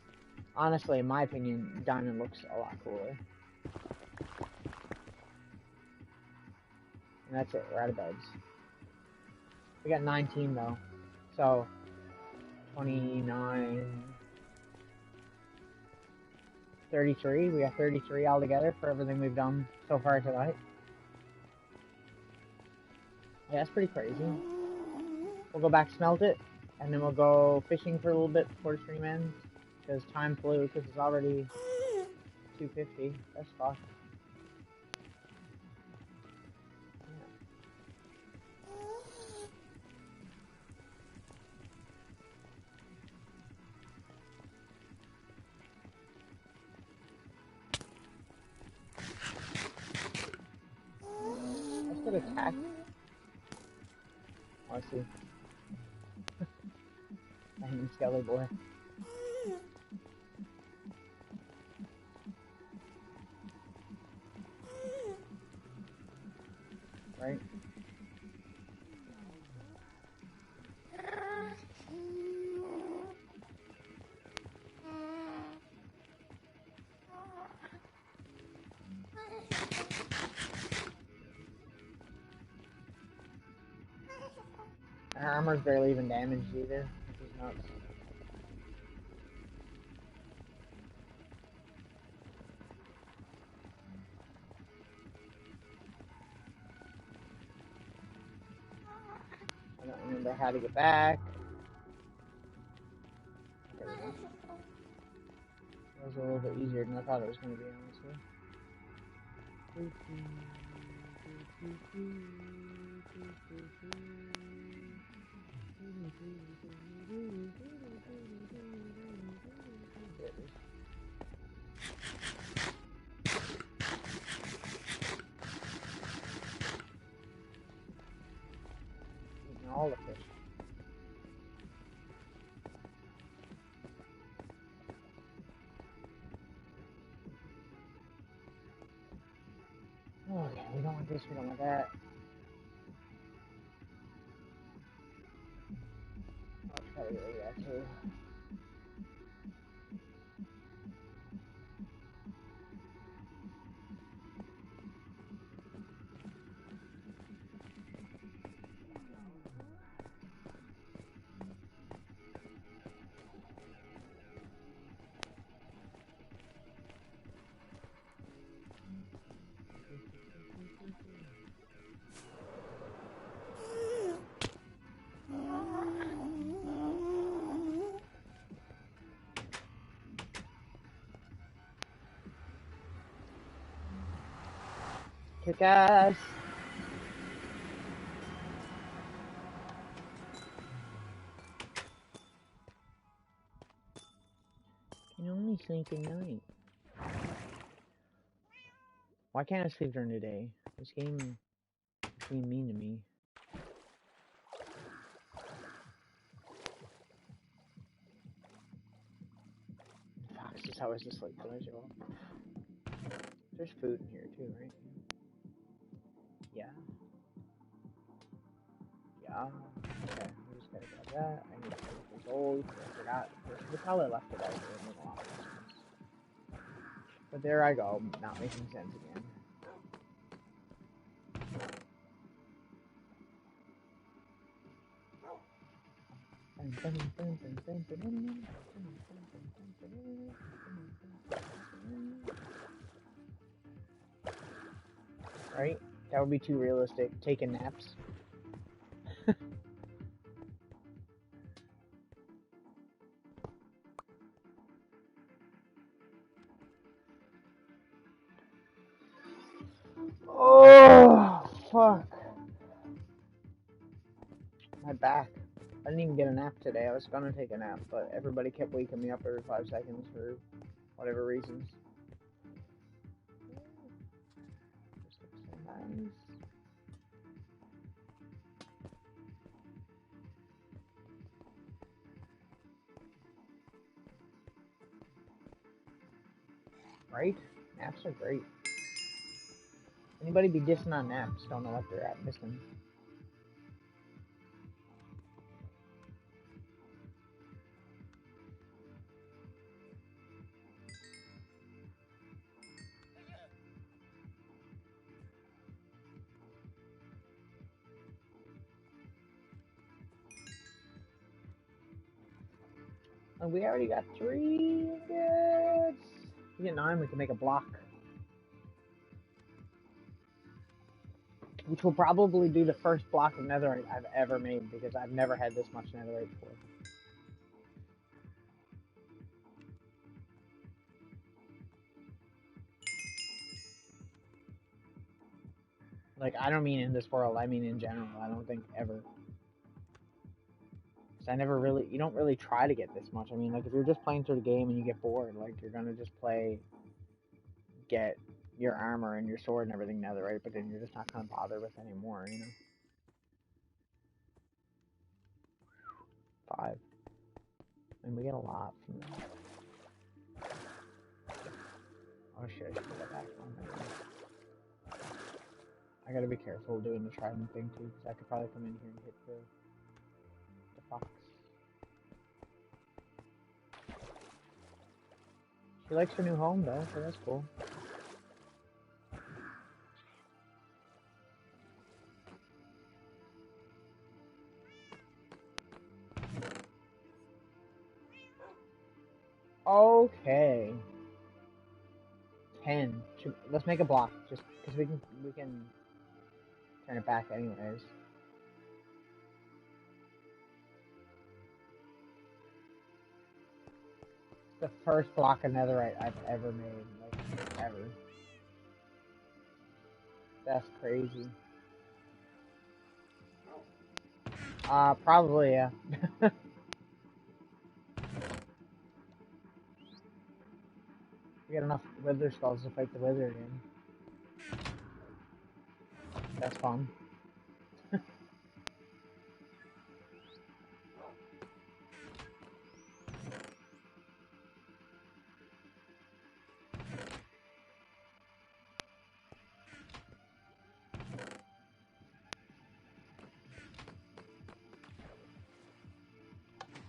honestly, in my opinion, diamond looks a lot cooler. And that's it, we're out of beds. We got 19 though, so 29, 33. We got 33 altogether for everything we've done so far tonight. Yeah, that's pretty crazy. We'll go back, smelt it, and then we'll go fishing for a little bit before the stream ends. Because time flew, because it's already 2:50. That's fucked. Let's get attacked. Oh, I see. And Skelly boy. Right? Our armor's barely even damaged either, which is nuts. I don't remember how to get back. There we go. That was a little bit easier than I thought it was going to be, honestly. Eating all the fish. Okay, we don't want this, we don't want that. I'll try to get that too. Kick ass! Can only sleep at night. Why can't I sleep during the day? This game is being mean to me. Fuck, this is how is this like pleasurable? There's food in here too, right? Yeah. Yeah. Okay, we just gotta grab that. I need to get this gold. I forgot. We probably left it out there in the lot. But there I go, not making sense again. Right? That would be too realistic. Taking naps. Oh, fuck. My back. I didn't even get a nap today. I was gonna take a nap, but everybody kept waking me up every 5 seconds for whatever reasons. This looks so nice. Right? Naps are great. Anybody be dissing on naps? Don't know what they're at missing. Oh, we already got 3 ingots. We get 9, we can make a block. Which will probably be the first block of netherite I've ever made, because I've never had this much netherite before. Like, I don't mean in this world, I mean in general. I don't think ever. I never really, you don't really try to get this much. I mean, like, if you're just playing through the game and you get bored, like, you're gonna just play, get your armor and your sword and everything netherite, but then you're just not gonna bother with anymore, you know? 5. And we get a lot from that. Oh shit, I should put that back on. I gotta be careful doing the trident thing too, because I could probably come in here and hit the fox. She likes her new home though, so that's cool. Okay. 10. Let's make a block, just because we can turn it back anyways. It's the first block of netherite I've ever made, like, ever. That's crazy. Probably, yeah. We got enough wither skulls to fight the wizard in. That's fun.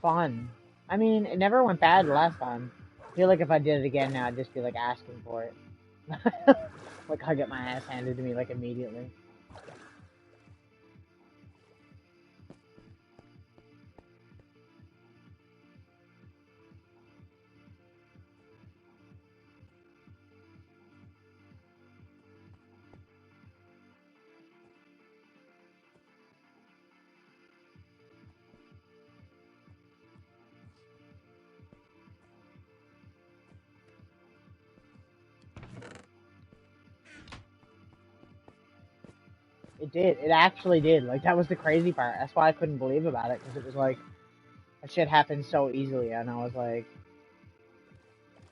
Fun. I mean, it never went bad last time. I feel like if I did it again now, I'd just be like asking for it. Like, I'll get my ass handed to me like immediately. It did. It actually did. Like, that was the crazy part. That's why I couldn't believe about it, because it was like, that shit happened so easily, and I was like,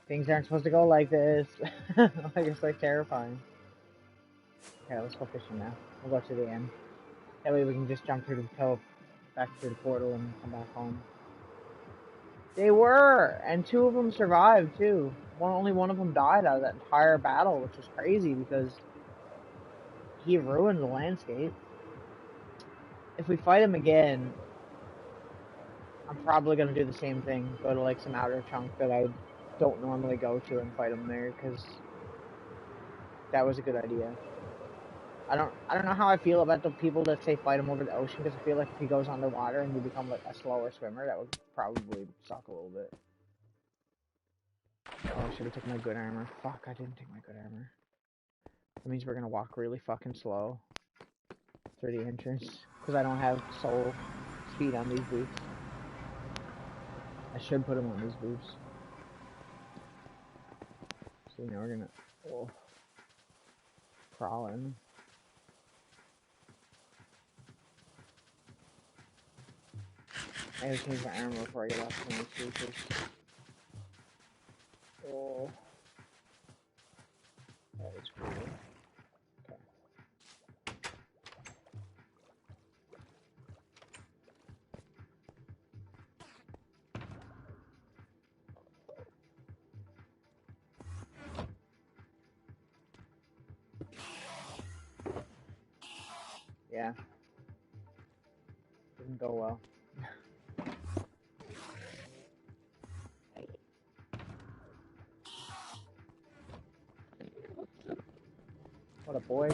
things aren't supposed to go like this. Like, it's like terrifying. Okay, let's go fishing now. We'll go to the end. That way we can just jump through the back through the portal and come back home. They were, and 2 of them survived too. Only one of them died out of that entire battle, which was crazy because he ruined the landscape. If we fight him again, I'm probably gonna do the same thing. Go to like some outer chunk that I don't normally go to and fight him there, because that was a good idea. I don't know how I feel about the people that say fight him over the ocean, because I feel like if he goes underwater and you become like a slower swimmer, that would probably suck a little bit. Oh, I should have taken my good armor. Fuck, I didn't take my good armor. That means we're gonna walk really fucking slow through the entrance, because I don't have soul speed on these boots. I should put them on these boots. So now we're gonna crawl in. I gotta change my armor before I get off to my speakers. Oh, that is cool. Okay. Yeah. Didn't go well. What a boy.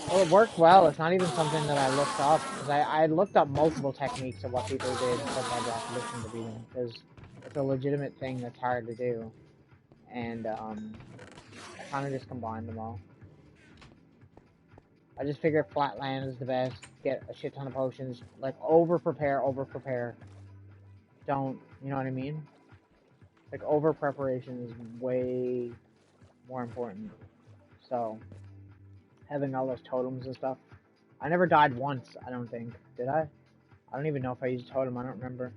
Well, it worked well. It's not even something that I looked up, because I looked up multiple techniques of what people did for bedrock addiction to beating, because it's a legitimate thing that's hard to do, and I kind of just combined them all. I just figured flatland is the best. Get a shit ton of potions. Like, over prepare. Don't, you know what I mean? Like, over preparation is way more important. So, having all those totems and stuff. I never died once, I don't think. Did I? I don't even know if I used a totem. I don't remember.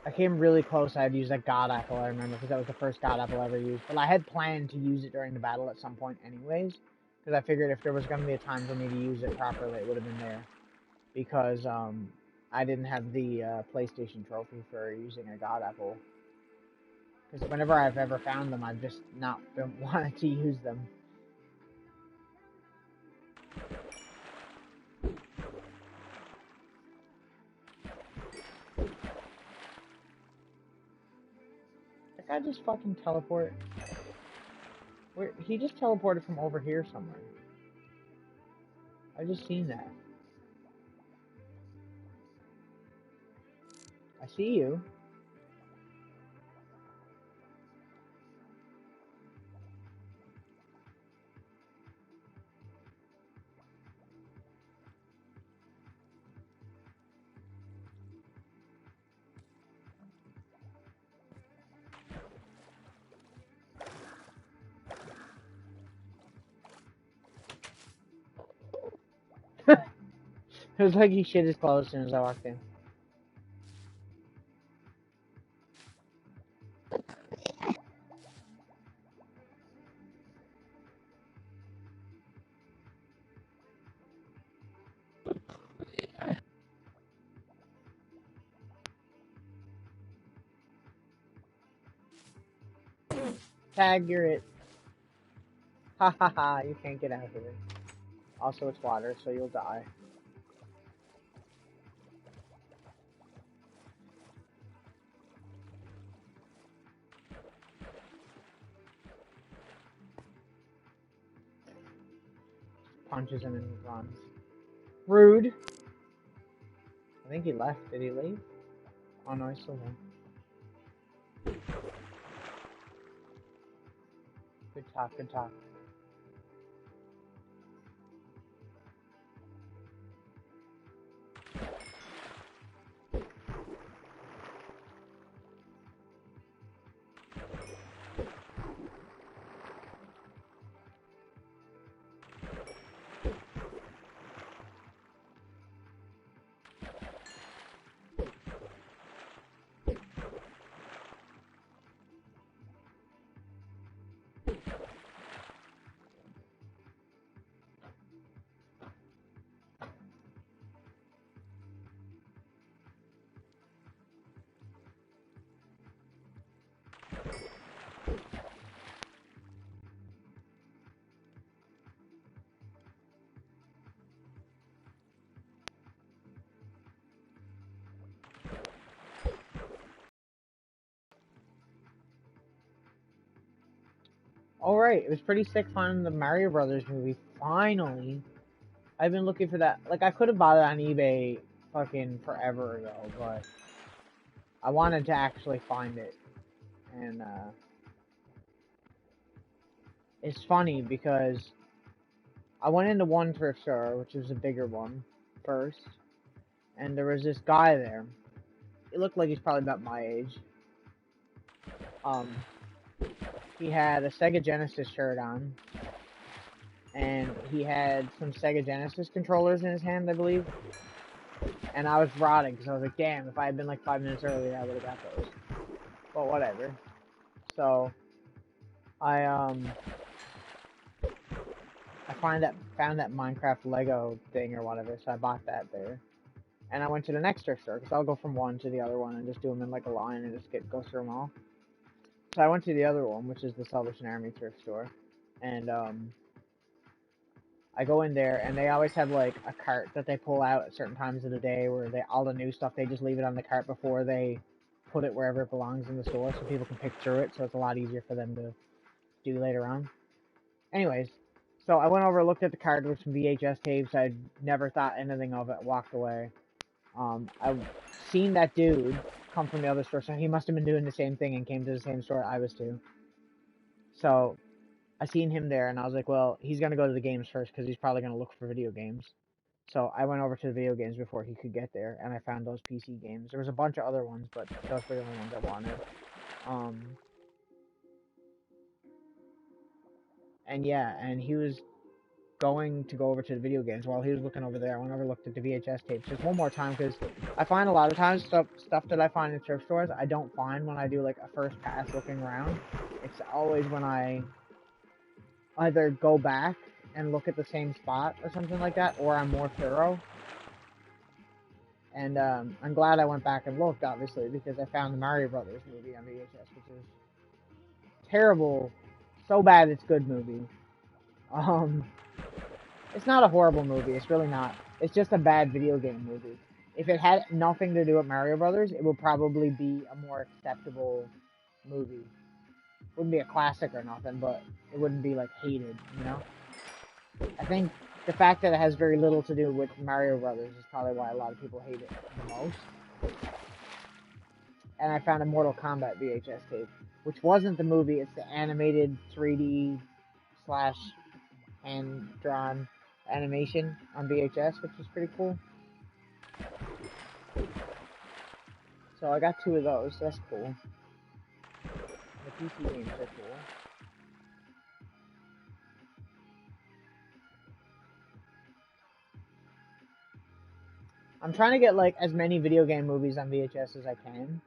I came really close. I had used that god apple, I remember, because that was the first god apple I ever used. But I had planned to use it during the battle at some point anyways, because I figured if there was going to be a time for me to use it properly, it would have been there. Because I didn't have the PlayStation trophy for using a god apple. Because whenever I've ever found them, I've just not been wanted to use them. That guy just fucking teleport. He just teleported from over here somewhere. I just seen that. I see you. It was like he shit his clothes as soon as I walked in. Tag, you're it. Ha ha ha, you can't get out of here. Also, it's water, so you'll die. Punches him and runs. Rude. I think he left. Did he leave? Oh no, he's still there. Good talk, good talk. Alright, it was pretty sick finding the Mario Brothers movie. Finally. I've been looking for that. Like, I could have bought it on eBay fucking forever ago, but I wanted to actually find it. And, it's funny because I went into one thrift store, which was a bigger one, first. And there was this guy there. He looked like he's probably about my age. He had a Sega Genesis shirt on. And he had some Sega Genesis controllers in his hand, I believe. And I was rotting, because I was like, damn, if I had been like 5 minutes earlier, I would have got those. But whatever. So, I found that Minecraft Lego thing or whatever, so I bought that there. And I went to the next thrift store, because I'll go from one to the other one and just do them in like a line and just go through them all. So I went to the other one, which is the Salvation Army thrift store. And, I go in there, and they always have, like, a cart that they pull out at certain times of the day where all the new stuff, they just leave it on the cart before they put it wherever it belongs in the store so people can pick through it, so it's a lot easier for them to do later on. Anyways, so I went over, looked at the cart with some VHS tapes. I'd never thought anything of it, walked away. I've seen that dude come from the other store, so he must have been doing the same thing and came to the same store I was to. So I seen him there, and I was like, well, he's going to go to the games first, because he's probably going to look for video games. So I went over to the video games before he could get there, and I found those PC games. There was a bunch of other ones, but those were the only ones I wanted. And yeah, and he was going to go over to the video games. While he was looking over there, I went over and looked at the VHS tapes just one more time, because I find a lot of times stuff that I find in thrift stores, I don't find when I do, like, a first pass looking around. It's always when I either go back and look at the same spot or something like that, or I'm more thorough. And I'm glad I went back and looked, obviously, because I found the Mario Brothers movie on VHS, which is terrible, so bad it's good movie. It's not a horrible movie, it's really not. It's just a bad video game movie. If it had nothing to do with Mario Brothers, it would probably be a more acceptable movie. Wouldn't be a classic or nothing, but it wouldn't be, like, hated, you know? I think the fact that it has very little to do with Mario Brothers is probably why a lot of people hate it the most. And I found a Mortal Kombat VHS tape, which wasn't the movie, it's the animated 3D slash hand-drawn animation on VHS, which was pretty cool. So I got 2 of those, so that's cool. The PC games are cool. I'm trying to get, like, as many video game movies on VHS as I can.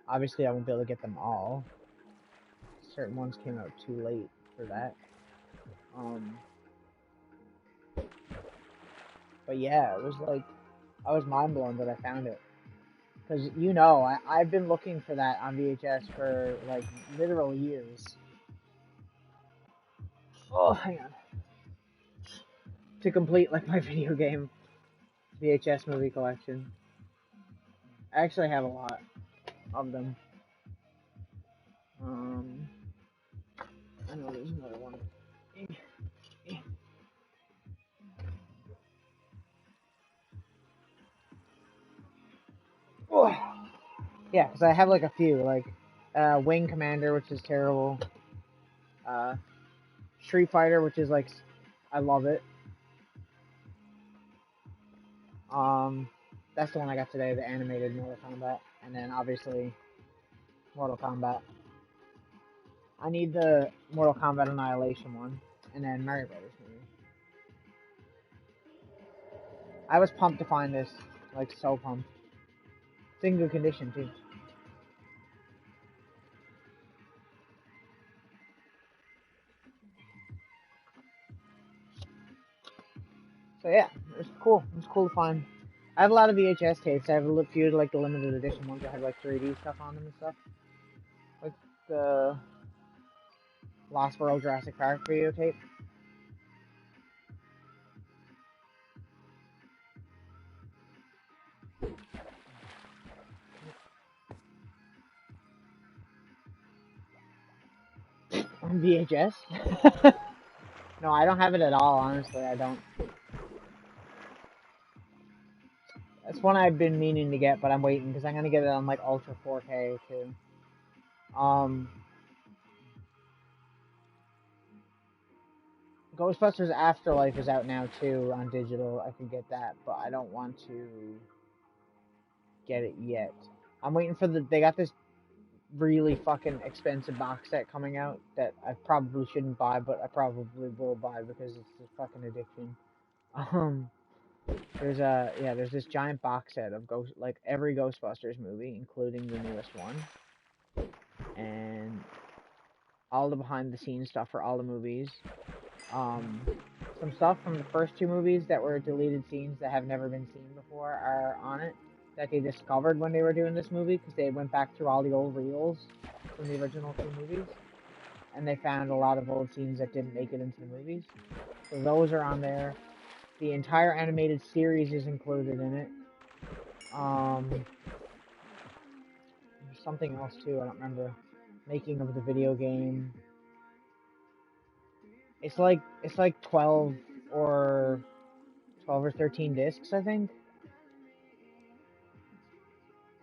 Obviously, I won't be able to get them all. Certain ones came out too late for that. But yeah, it was like, I was mind blown that I found it. Because, you know, I've been looking for that on VHS for, like, literal years. Oh, hang on. To complete, like, my video game VHS movie collection. I actually have a lot of them. I know there's another one. Oh. Yeah, because I have, like, a few, like, Wing Commander, which is terrible. Street Fighter, which is, like, I love it. That's the one I got today, the animated Mortal Kombat. And then, obviously, Mortal Kombat. I need the Mortal Kombat Annihilation one. And then Mario Brothers movie. I was pumped to find this. Like, so pumped. It's in good condition, too. So, yeah. It was cool. It was cool to find. I have a lot of VHS tapes. I have a few, like, the limited edition ones that have, like, 3D stuff on them and stuff. Like, the Lost World Jurassic Park videotape. VHS? No, I don't have it at all, honestly, I don't. That's one I've been meaning to get, but I'm waiting, because I'm going to get it on, like, Ultra 4K, too. Ghostbusters Afterlife is out now, too, on digital. I could get that, but I don't want to get it yet. I'm waiting for they got this really fucking expensive box set coming out that I probably shouldn't buy, but I probably will buy because it's a fucking addiction. There's this giant box set of every Ghostbusters movie, including the newest one, and all the behind the scenes stuff for all the movies. Some stuff from the first two movies that were deleted scenes that have never been seen before are on it, that they discovered when they were doing this movie, because they went back through all the old reels from the original two movies, and they found a lot of old scenes that didn't make it into the movies. So those are on there. The entire animated series is included in it. There's something else too, I don't remember. Making of the video game. It's like 12 or 13 discs, I think.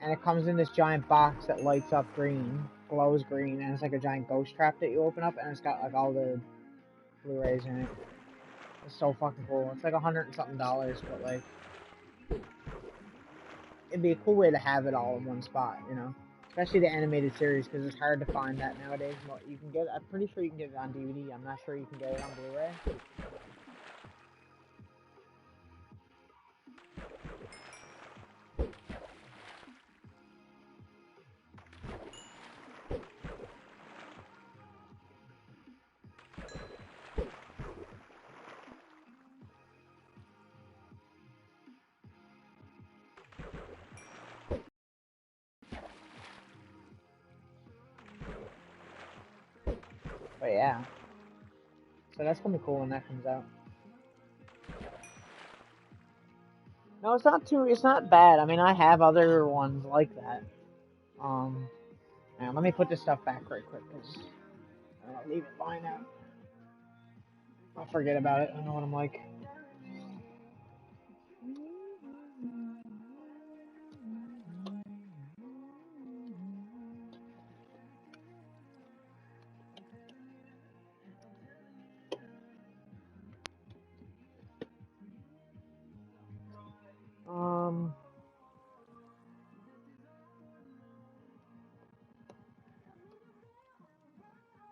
And it comes in this giant box that lights up green, glows green, and it's like a giant ghost trap that you open up, and it's got like all the Blu-rays in it. It's so fucking cool. It's like $100 and something, but like, it'd be a cool way to have it all in one spot, you know? Especially the animated series, because it's hard to find that nowadays. You can get, I'm pretty sure you can get it on DVD. I'm not sure you can get it on Blu-ray. But yeah. So that's gonna be cool when that comes out. No, it's not bad. I mean, I have other ones like that. Now let me put this stuff back right quick, because I don't want to leave it lying out. I'll forget about it. I know what I'm like.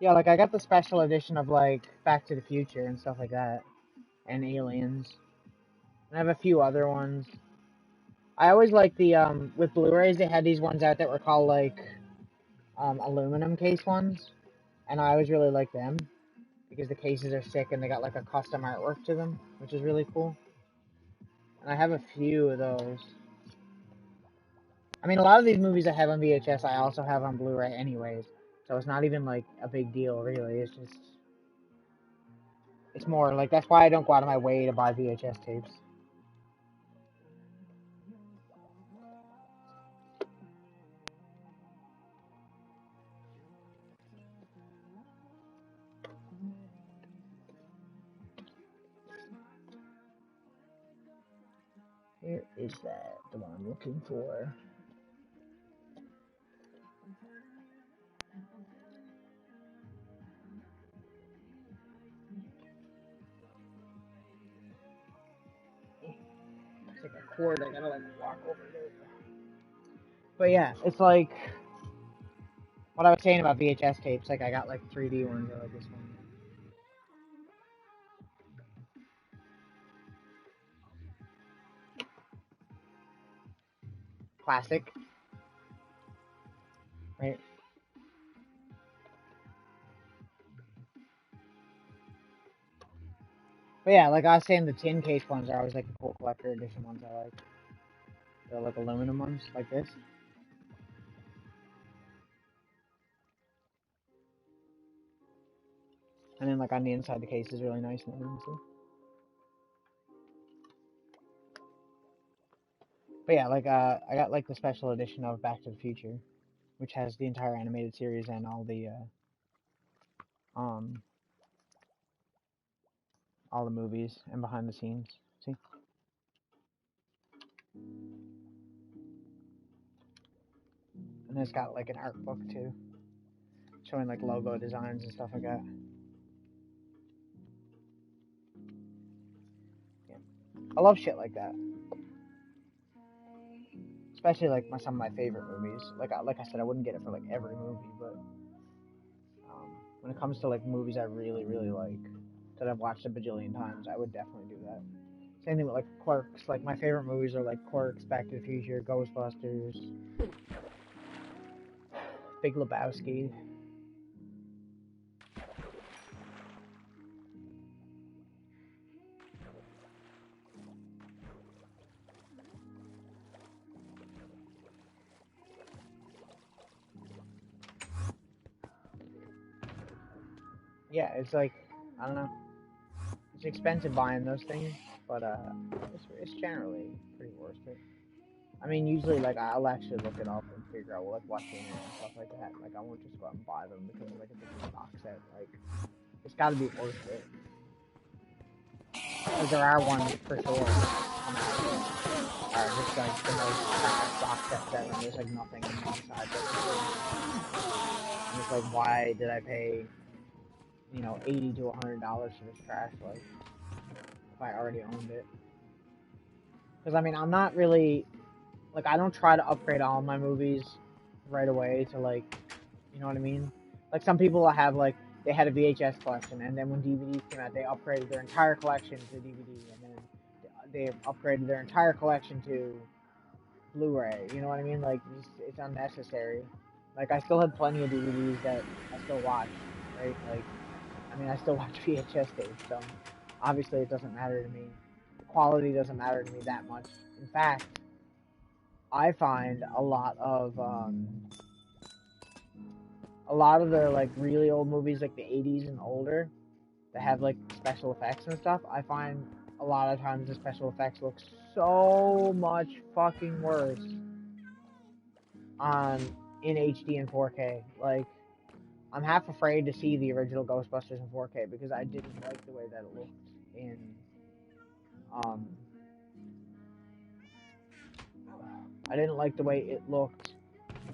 Yeah, like I got the special edition of like Back to the Future and stuff like that, and Aliens. And I have a few other ones. I always like the with Blu-rays they had these ones out that were called like aluminum case ones, and I always really like them because the cases are sick and they got like a custom artwork to them, which is really cool. And I have a few of those. I mean, a lot of these movies I have on VHS, I also have on Blu-ray anyways, so it's not even like a big deal really. It's more like that's why I don't go out of my way to buy VHS tapes. Where is that? The one I'm looking for. It's like a cord. I gotta like walk over there. But yeah, it's like what I was saying about VHS tapes. Like I got like 3D ones. I like this one. Classic, right? But yeah, like I was saying, the tin case ones are always like the cool collector edition ones I like. They're like aluminum ones, like this. And then like on the inside, the case is really nice and everything too. But yeah, like I got like the special edition of Back to the Future, which has the entire animated series and all the all the movies and behind the scenes. See? And it's got like an art book too, showing like logo designs and stuff like that. Yeah. I love shit like that. Especially like some of my favorite movies. Like I said, I wouldn't get it for like every movie, but when it comes to like movies I really, really like that I've watched a bajillion times, I would definitely do that. Same thing with like Clerks. Like my favorite movies are like Clerks, Back to the Future, Ghostbusters, Big Lebowski. Yeah, it's like, I don't know. It's expensive buying those things, but it's generally pretty worth it. I mean, usually like I'll actually look it up and figure out like what's in it and stuff like that. Like I won't just go out and buy them because like it's a big box set. Like it's got to be worth it. Because there are ones for sure come out are just like the most box sets ever, and there's like nothing inside. And it's like, why did I pay, $80 to $100 for this trash? Like, if I already owned it. Because I mean, I'm not really like, I don't try to upgrade all my movies right away to like, you know what I mean? Like some people have like they had a VHS collection, and then when DVDs came out, they upgraded their entire collection to DVD, and then they upgraded their entire collection to Blu-ray. You know what I mean? Like it's unnecessary. Like I still had plenty of DVDs that I still watch, right? Like I mean, I still watch VHS tapes, so obviously it doesn't matter to me. The quality doesn't matter to me that much. In fact, I find a lot of the like really old movies, like the 80s and older, that have like special effects and stuff. I find a lot of times the special effects look so much fucking worse in HD and 4K. Like I'm half afraid to see the original Ghostbusters in 4K because I didn't like the way that it looked in I didn't like the way it looked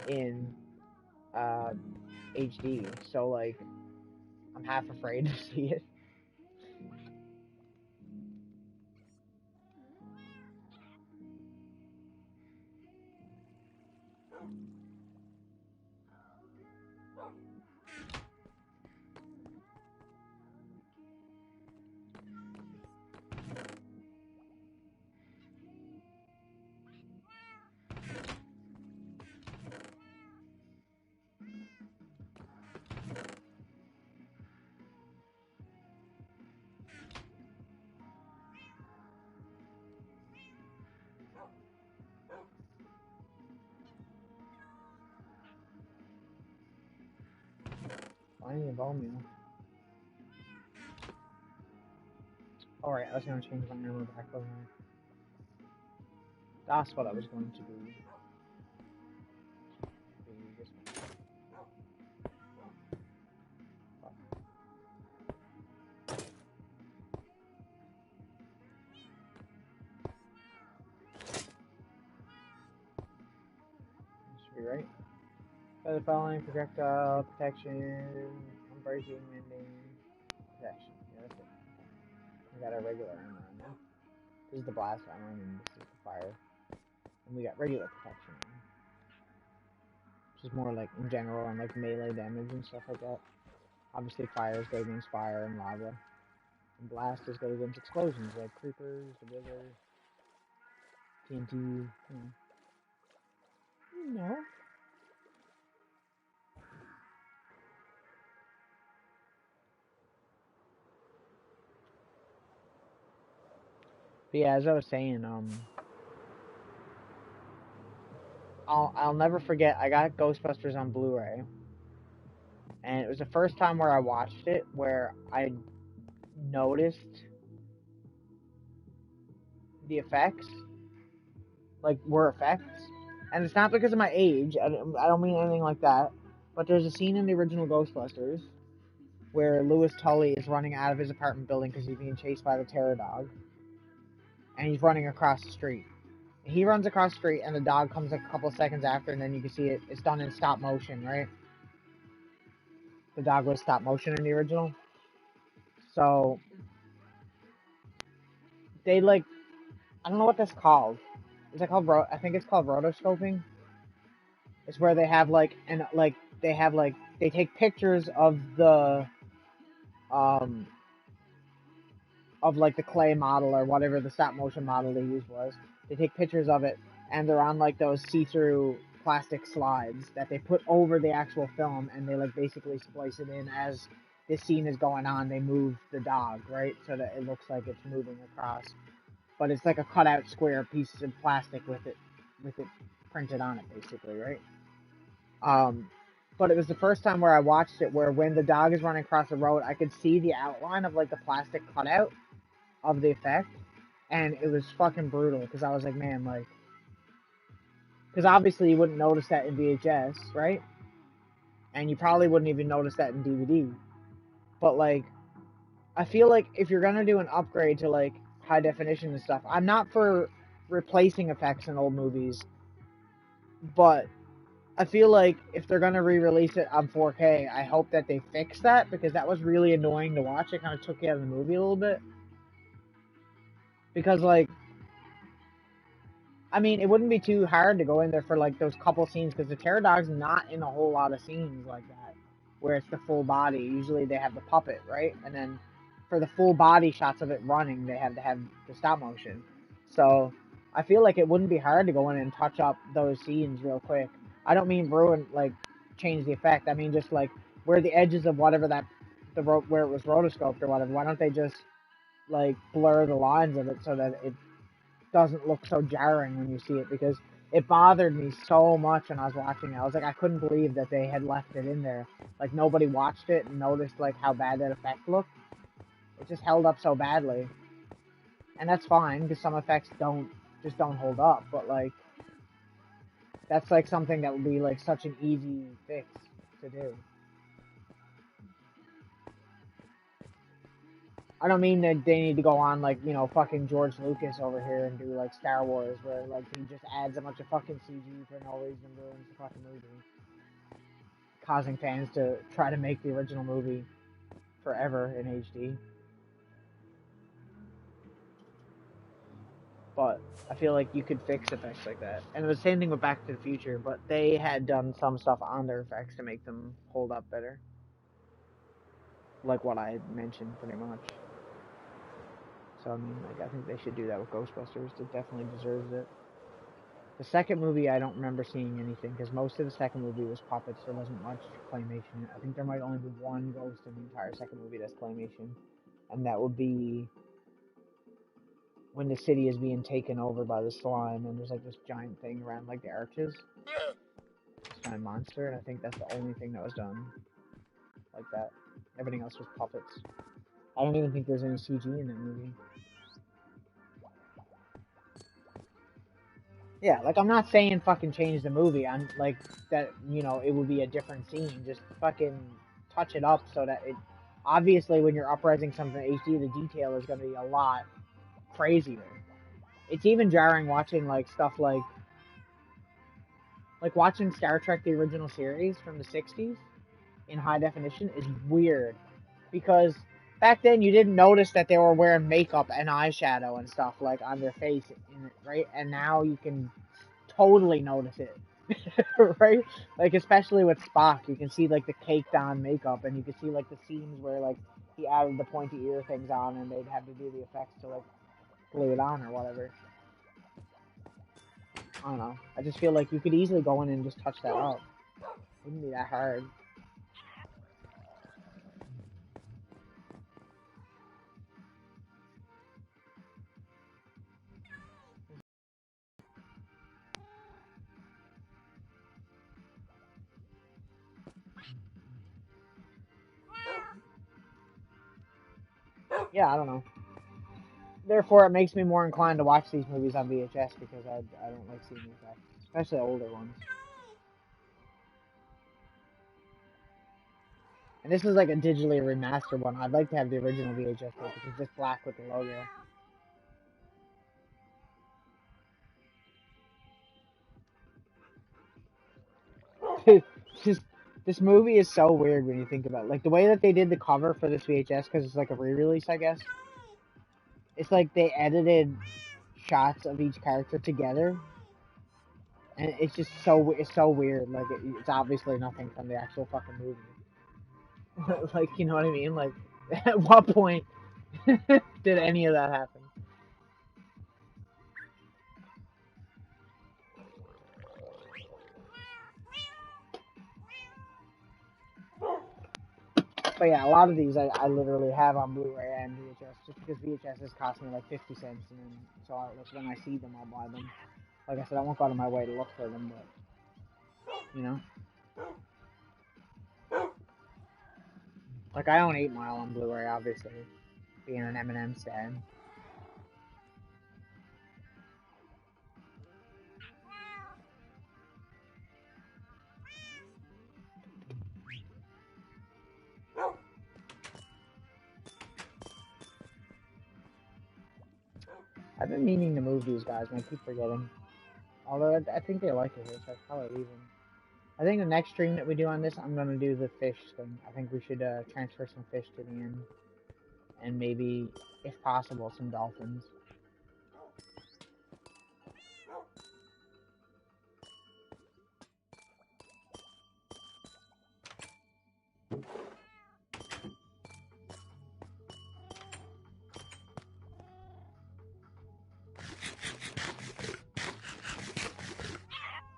in HD. So like I'm half afraid to see it. Finding a bone meal. Alright, I was going to change my armor back over. That's what I was going to do. This one. Should be right. Feather falling, projectile, protection, unbreaking, mending, protection. Yeah, that's it. We got our regular armor on now. This is the blast armor, and this is the fire. And we got regular protection on. Which is more like in general on like melee damage and stuff like that. Obviously fire is good against fire and lava. And blast is good against explosions like creepers, the wither, TNT, No. But yeah, as I was saying, I'll never forget. I got Ghostbusters on Blu-ray, and it was the first time where I watched it where I noticed the effects, like were effects, and it's not because of my age. I don't mean anything like that. But there's a scene in the original Ghostbusters where Louis Tully is running out of his apartment building because he's being chased by the terror dog, and he's running across the street. He runs across the street, and the dog comes a couple seconds after, and then you can see it. It's done in stop motion, right? The dog was stop motion in the original. So they like, I don't know what that's called. Is it called? I think it's called rotoscoping. It's where they have like, and like they have like, they take pictures of the of like the clay model or whatever the stop motion model they used was. They take pictures of it, and they're on like those see-through plastic slides that they put over the actual film, and they like basically splice it in as this scene is going on. They move the dog, right, so that it looks like it's moving across, but it's like a cutout square piece of plastic with it printed on it, basically, right? But it was the first time where I watched it where when the dog is running across the road, I could see the outline of like the plastic cutout of the effect, and it was fucking brutal because I was like, man, like, because obviously you wouldn't notice that in VHS, right? And you probably wouldn't even notice that in DVD. But like, I feel like if you're gonna do an upgrade to like high definition and stuff, I'm not for replacing effects in old movies, but I feel like if they're gonna re-release it on 4K, I hope that they fix that because that was really annoying to watch. It kind of took you out of the movie a little bit. Because like, I mean, it wouldn't be too hard to go in there for like those couple scenes because the Terror Dog's not in a whole lot of scenes like that, where it's the full body. Usually they have the puppet, right? And then for the full body shots of it running, they have to have the stop motion. So I feel like it wouldn't be hard to go in and touch up those scenes real quick. I don't mean ruin, like, change the effect. I mean just like where the edges of whatever that, where it was rotoscoped or whatever. Why don't they just like blur the lines of it so that it doesn't look so jarring when you see it, because it bothered me so much when I was watching it. I was like, I couldn't believe that they had left it in there. Like, nobody watched it and noticed, like, how bad that effect looked. It just held up so badly. And that's fine, because some effects don't hold up, but, like, that's, like, something that would be, like, such an easy fix to do. I don't mean that they need to go on, like, you know, fucking George Lucas over here and do, like, Star Wars, where, like, he just adds a bunch of fucking CG for no reason and ruins the fucking movie, causing fans to try to make the original movie forever in HD. But I feel like you could fix effects like that. And the same thing with Back to the Future, but they had done some stuff on their effects to make them hold up better. Like what I mentioned, pretty much. So, I mean, like, I think they should do that with Ghostbusters. It definitely deserves it. The second movie, I don't remember seeing anything, because most of the second movie was puppets. There wasn't much claymation. I think there might only be one ghost in the entire second movie that's claymation. And that would be when the city is being taken over by the slime, and there's, like, this giant thing around, like, the arches. This giant monster, and I think that's the only thing that was done like that. Everything else was puppets. I don't even think there's any CG in that movie. Yeah, like, I'm not saying fucking change the movie. I'm like, that, you know, it would be a different scene. Just fucking touch it up so that it, obviously when you're uprising something HD, the detail is going to be a lot crazier. It's even jarring watching, like, stuff like watching Star Trek the original series from the 60s in high definition is weird, because back then you didn't notice that they were wearing makeup and eyeshadow and stuff, like, on their face, right? And now you can totally notice it, right? Like, especially with Spock, you can see, like, the caked on makeup, and you can see, like, the scenes where, like, he added the pointy ear things on, and they'd have to do the effects to, like, glue it on or whatever. I don't know. I just feel like you could easily go in and just touch that up. It wouldn't be that hard. Yeah, I don't know. Therefore, it makes me more inclined to watch these movies on VHS, because I don't like seeing the effects, especially older ones. And this is like a digitally remastered one. I'd like to have the original VHS tape, which is just black with the logo. Just this movie is so weird when you think about it. Like the way that they did the cover for this VHS, because it's like a re-release, I guess. It's like they edited shots of each character together, and it's just so weird. Like it's obviously nothing from the actual fucking movie. Like, you know what I mean? Like, at what point did any of that happen? But yeah, a lot of these I literally have on Blu-ray and VHS, just because VHSs cost me like 50 cents, and then so when I see them, I'll buy them. Like I said, I won't go out of my way to look for them, but you know, like I own 8 Mile on Blu-ray, obviously, being an Eminem stan. I've been meaning to move these guys, and I keep forgetting. Although I think they like it here, so I'll probably leave them. I think the next stream that we do on this, I'm gonna do the fish thing. I think we should transfer some fish to the end, and maybe, if possible, some dolphins.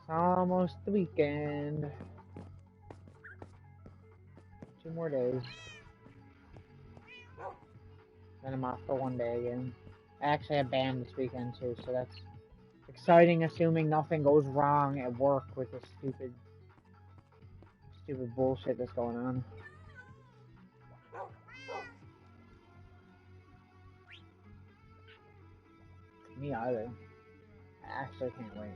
It's almost the weekend. 2 more days. Then I'm off for 1 day again. I actually have band this weekend too, so that's exciting, assuming nothing goes wrong at work with this stupid bullshit that's going on. Me either. I actually can't wait.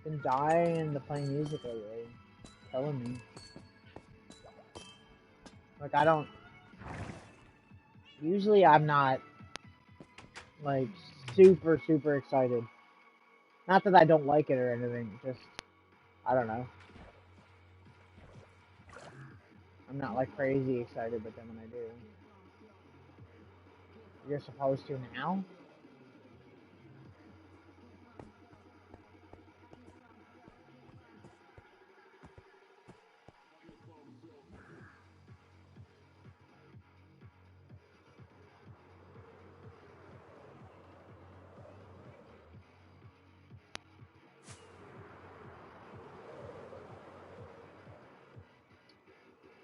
Been dying to play music lately. Killing me. Like, I don't... Usually I'm not, like, super excited. Not that I don't like it or anything, just... I don't know. I'm not, like, crazy excited, but then when I do... You're supposed to now?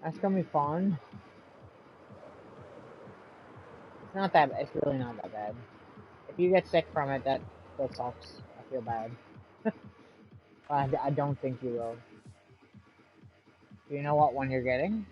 That's gonna be fun. It's not that. It's really not that bad. If you get sick from it, that sucks. I feel bad. But I don't think you will. Do you know what one you're getting?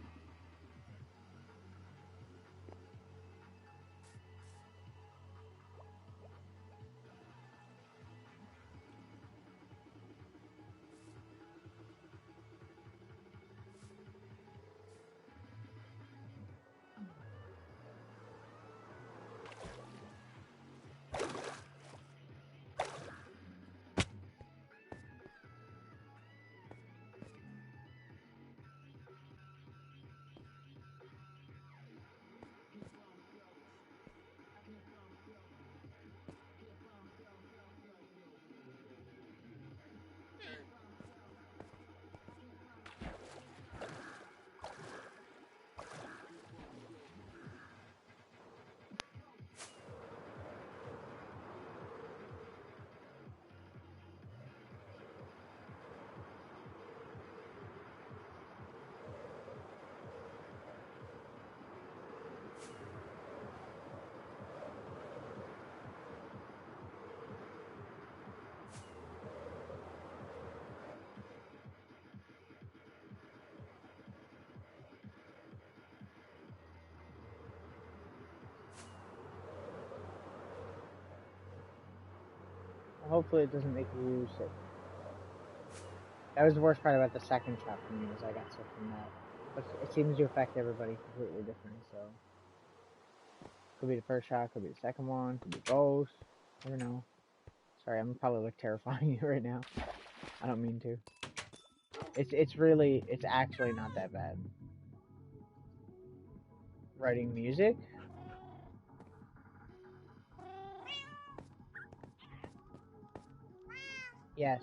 Hopefully it doesn't make you sick. That was the worst part about the second shot for me, is I got sick from that. But it seems to affect everybody completely different, so... Could be the first shot, could be the second one, could be both. Never know. Sorry, I'm probably like terrifying you right now. I don't mean to. It's actually not that bad. Writing music? Yes.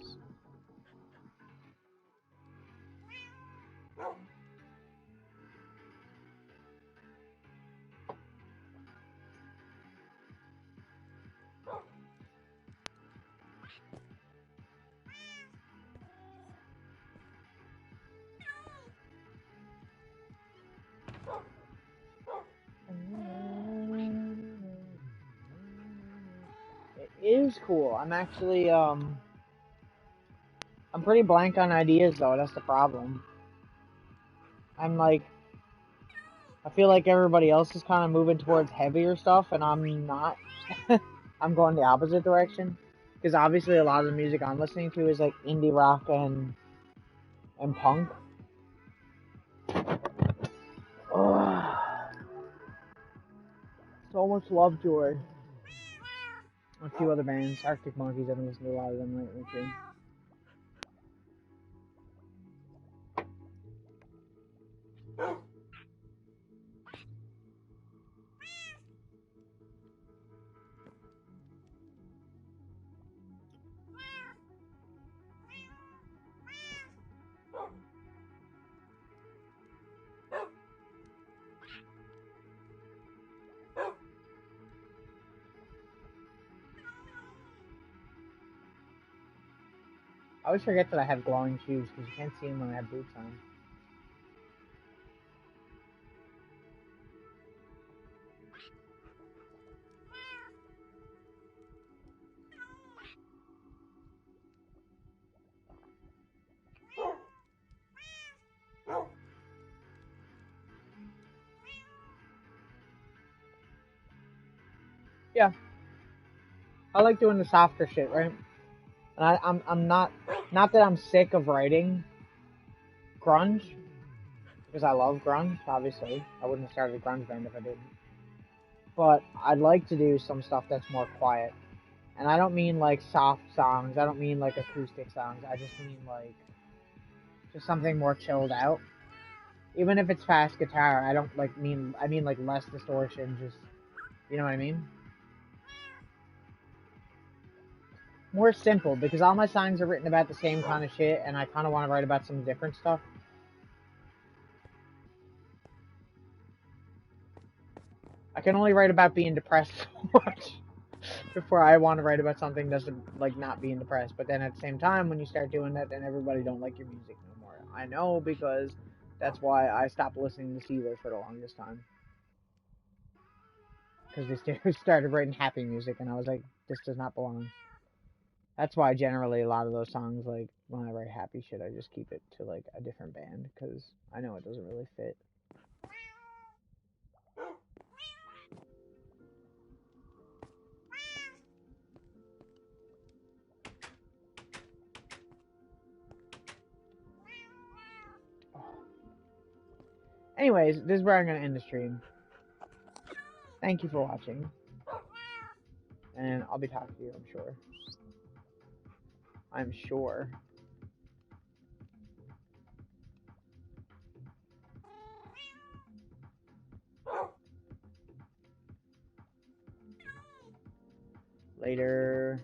It is cool. I'm actually, I'm pretty blank on ideas though, that's the problem. I'm like, I feel like everybody else is kind of moving towards heavier stuff, and I'm not. I'm going the opposite direction. Because obviously a lot of the music I'm listening to is like indie rock and punk. Ugh. So much Lovejoy. A few other bands, Arctic Monkeys, I've been listening to a lot of them lately too. I always forget that I have glowing shoes because you can't see them when I have boots on. Yeah, I like doing the softer shit, right? And I'm not that I'm sick of writing grunge, because I love grunge, obviously. I wouldn't have started a grunge band if I didn't. But I'd like to do some stuff that's more quiet. And I don't mean like soft songs, I don't mean like acoustic songs, I just mean like just something more chilled out. Even if it's fast guitar, I don't like I mean like less distortion, just, you know what I mean? More simple, because all my songs are written about the same kind of shit, and I kind of want to write about some different stuff. I can only write about being depressed so much before I want to write about something that's like not being depressed. But then at the same time, when you start doing that, then everybody don't like your music no more. I know, because that's why I stopped listening to Sealer for the longest time. Because they started writing happy music, and I was like, this does not belong. That's why generally a lot of those songs, like when I write happy shit, I just keep it to like a different band, because I know it doesn't really fit. Anyways, this is where I'm going to end the stream. Thank you for watching. And I'll be talking to you, I'm sure. I'm sure. Later.